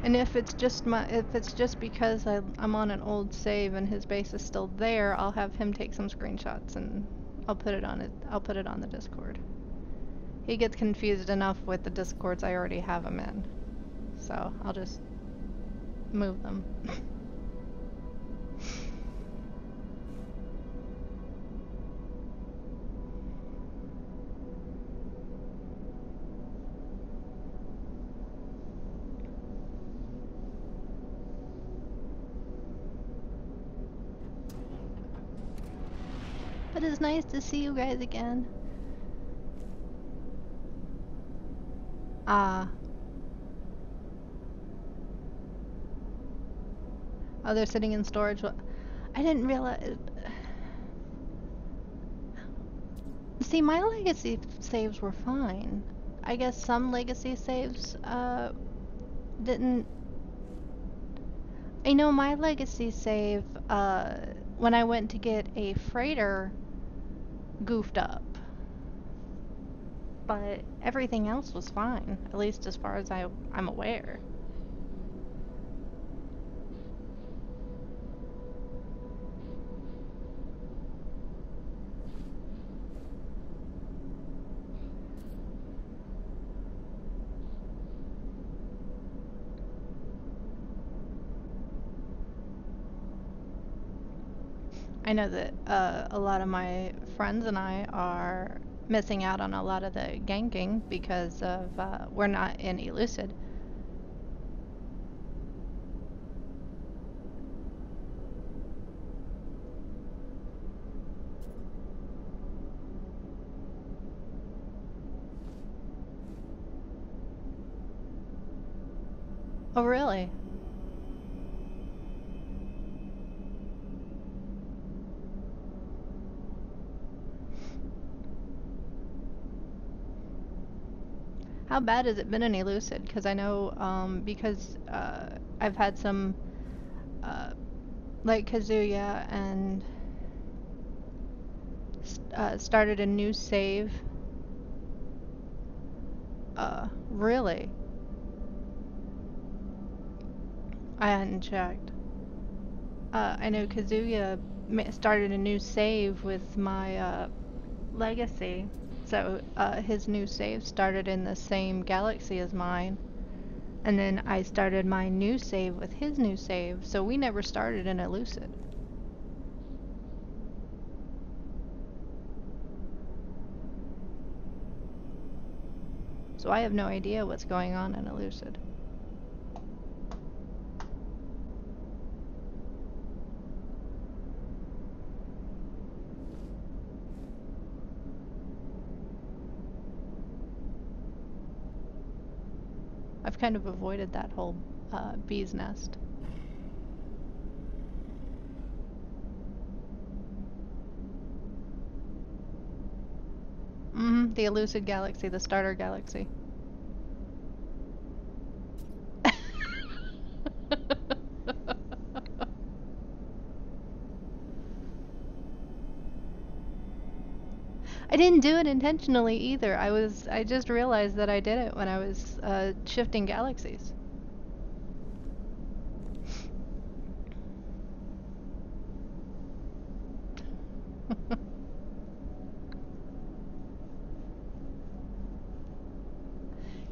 And if it's just because I'm on an old save and his base is still there, I'll have him take some screenshots and I'll put it on the Discord. He gets confused enough with the Discords I already have him in. So I'll just move them. It is nice to see you guys again. Ah. Oh, they're sitting in storage. I didn't realize. See, my legacy saves were fine. I guess some legacy saves didn't. I know my legacy save when I went to get a freighter goofed up. But everything else was fine, at least as far as I'm aware. I know that a lot of my friends and I are missing out on a lot of the ganking because of we're not in Elucid. Oh, really? How bad has it been in Elucid? Because I know, because I've had some, like Kazuya and started a new save. Really? I hadn't checked. I know Kazuya started a new save with my legacy. So his new save started in the same galaxy as mine. And then I started my new save with his new save. So we never started in Elucid. So I have no idea what's going on in Elucid. I've kind of avoided that whole bee's nest. The Elucid Galaxy, the starter galaxy. I didn't do it intentionally either. I just realized that I did it when I was shifting galaxies.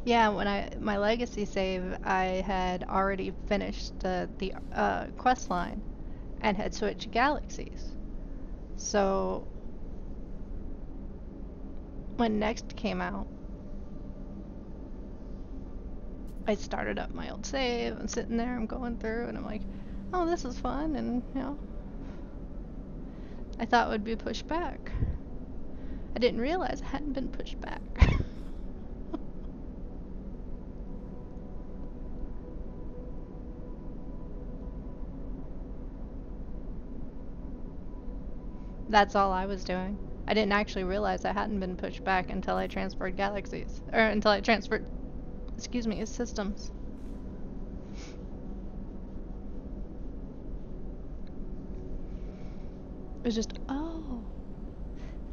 Yeah, when my legacy save, I had already finished the quest line and had switched galaxies. So when Next came out, I started up my old save. I'm sitting there, I'm going through, and I'm like, oh, this is fun, and I thought it would be pushed back. I didn't realize it hadn't been pushed back. That's all I was doing. I didn't actually realize I hadn't been pushed back until I transferred galaxies. Or until I transferred, excuse me, systems. It was just, oh,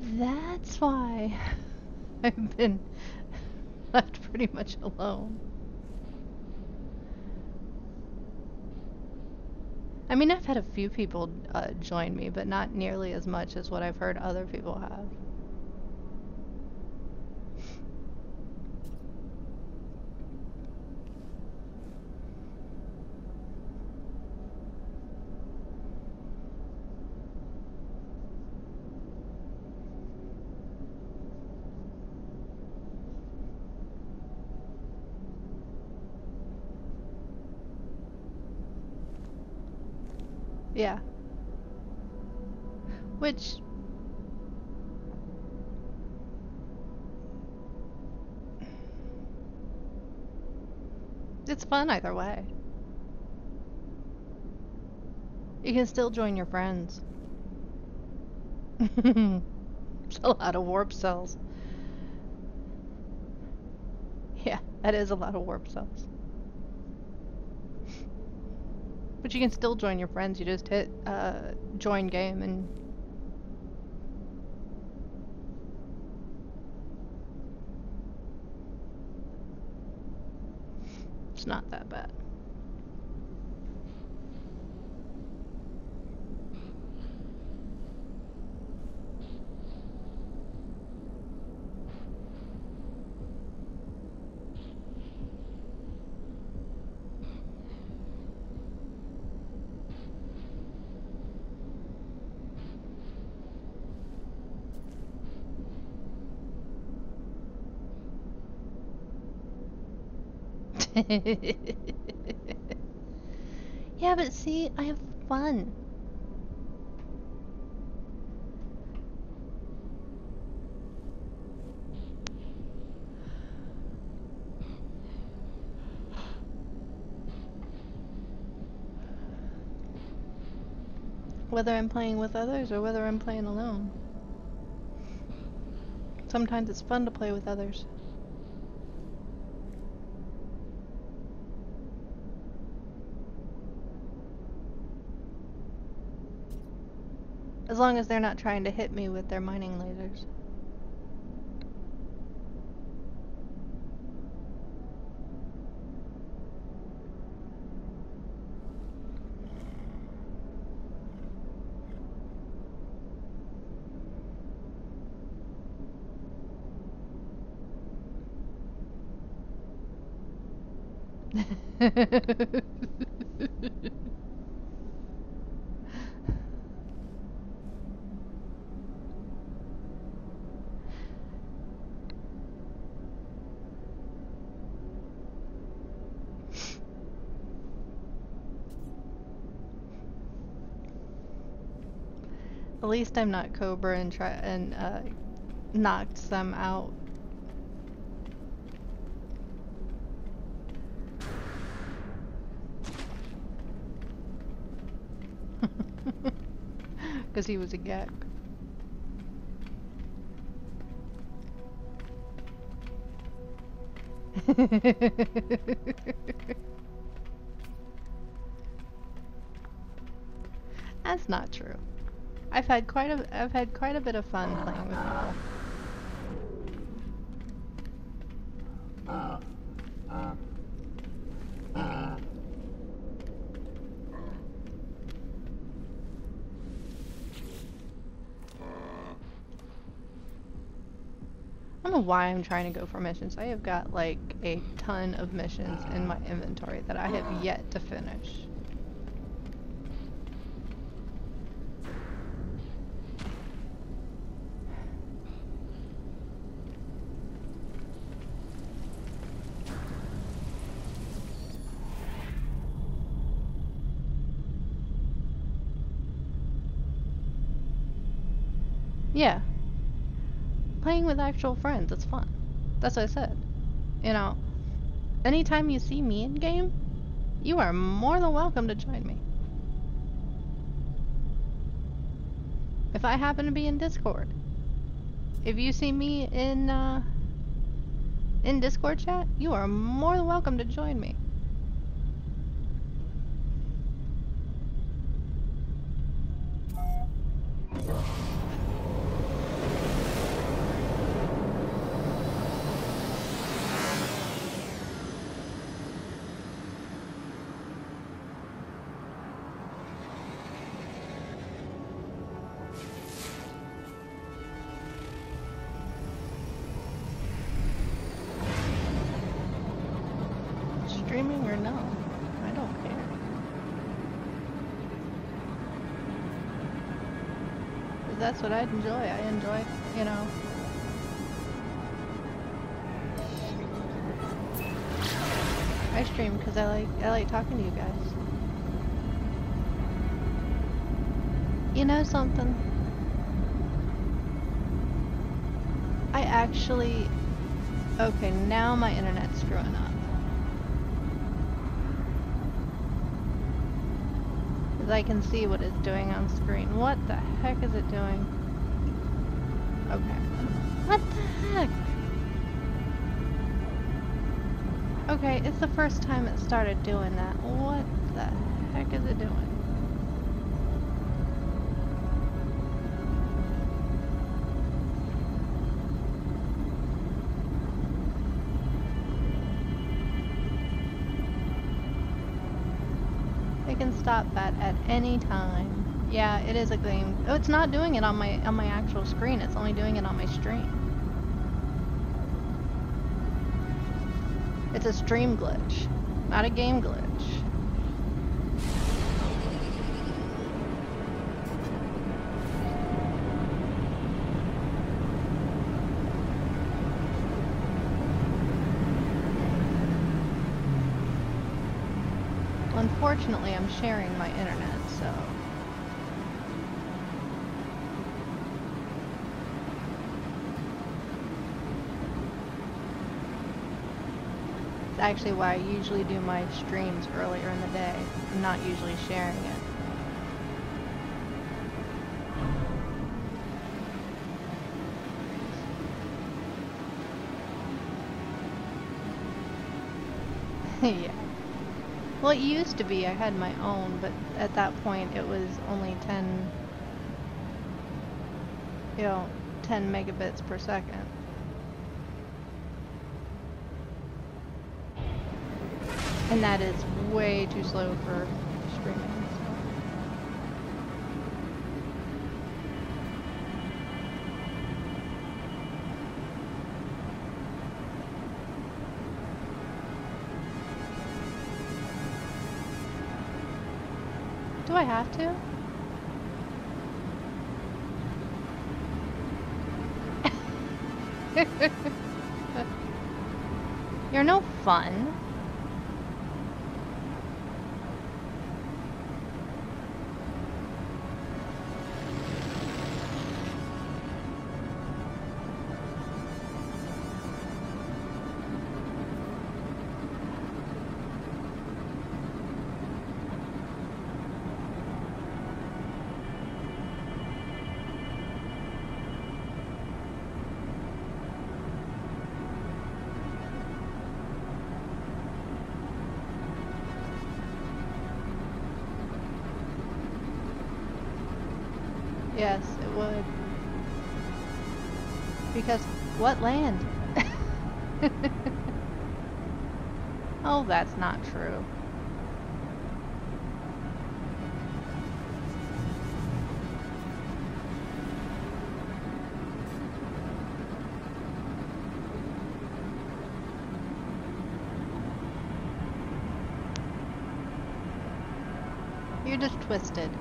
that's why I've been left pretty much alone. I mean, I've had a few people join me, but not nearly as much as what I've heard other people have. Yeah. Which It's fun either way. You can still join your friends. It's a lot of warp cells. Yeah, that is a lot of warp cells. But you can still join your friends. You just hit join game and it's not that bad. Yeah, but see, I have fun. Whether I'm playing with others or whether I'm playing alone. Sometimes it's fun to play with others. As long as they're not trying to hit me with their mining lasers. At least I'm not Cobra and knocked some out. Because he was a gek. That's not true. I've had quite a bit of fun playing with people. I don't know why I'm trying to go for missions. I have got like a ton of missions in my inventory that I have yet to finish. Yeah. Playing with actual friends, it's fun. That's what I said. You know, anytime you see me in game, you are more than welcome to join me. If I happen to be in Discord, if you see me in Discord chat, you are more than welcome to join me. Streaming or no, I don't care. 'Cause that's what I'd enjoy. I enjoy, you know. I stream because I like talking to you guys. You know something? I actually... Okay, now my internet's screwing up. Because I can see what it's doing on screen. What the heck is it doing? Okay. What the heck? Okay, it's the first time it started doing that. What the heck is it doing? It can stop that at any time. Yeah, it is a game. Oh, it's not doing it on my actual screen. It's only doing it on my stream. It's a stream glitch, not a game glitch. Well, unfortunately, I'm sharing my internet, so... It's actually why I usually do my streams earlier in the day. I'm not usually sharing it. Yeah. Well, it used to be I had my own, but at that point it was only 10 megabits per second. And that is way too slow for streaming. Do I have to? You're no fun. Yes, it would. Because what land? Oh, that's not true. You're just twisted.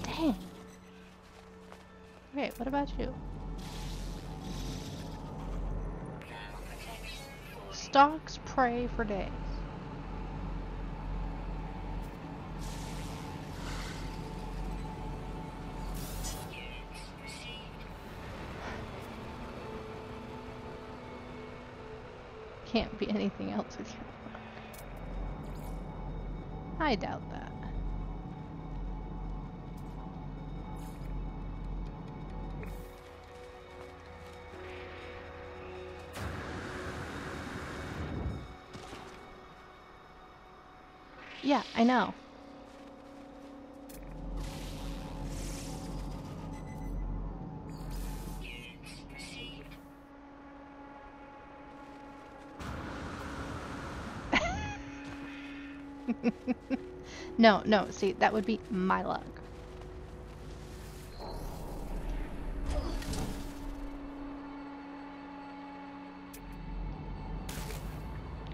Dang. Okay, what about you? Stalks prey for days. Can't be anything else with your work. I doubt that. Yeah, I know. No, no, see, that would be my luck.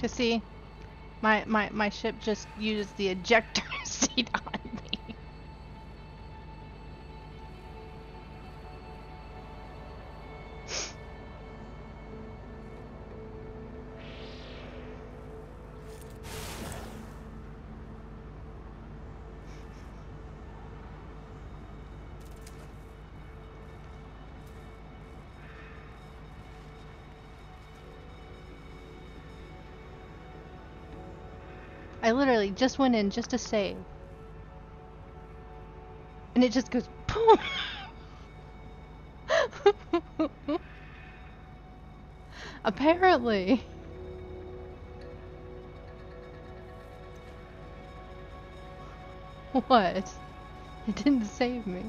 Cause see, my ship just used the ejector seat on me. I literally just went in just to save. And it just goes boom. Apparently. What? It didn't save me.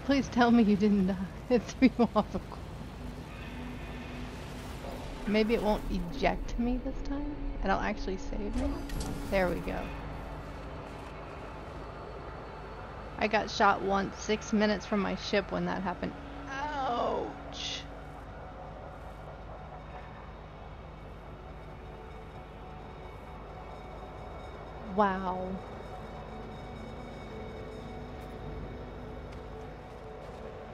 Please tell me you didn't die. It threw you off a course. Maybe it won't eject me this time? It'll actually save me? There we go. I got shot once 6 minutes from my ship when that happened. Ouch! Wow.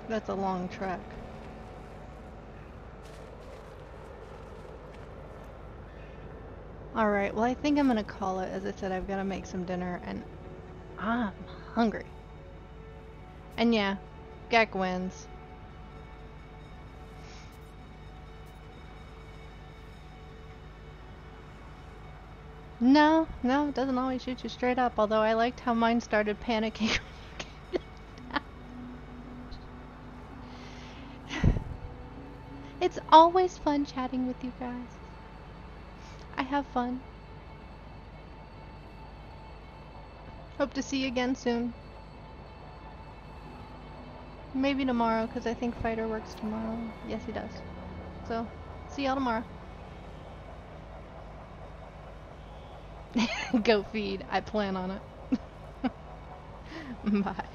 That's a long trek. Alright, well I think I'm gonna call it. As I said, I've gotta make some dinner and I'm hungry. And yeah, Gek wins. No, it doesn't always shoot you straight up, although I liked how mine started panicking. It's always fun chatting with you guys. I have fun. Hope to see you again soon. Maybe tomorrow, because I think Fighter works tomorrow. Yes, he does. So, see y'all tomorrow. Go feed. I plan on it. Bye.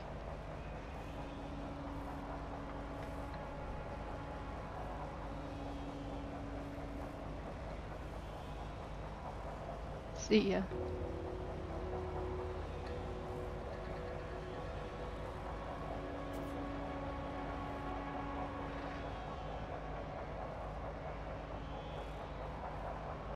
See ya.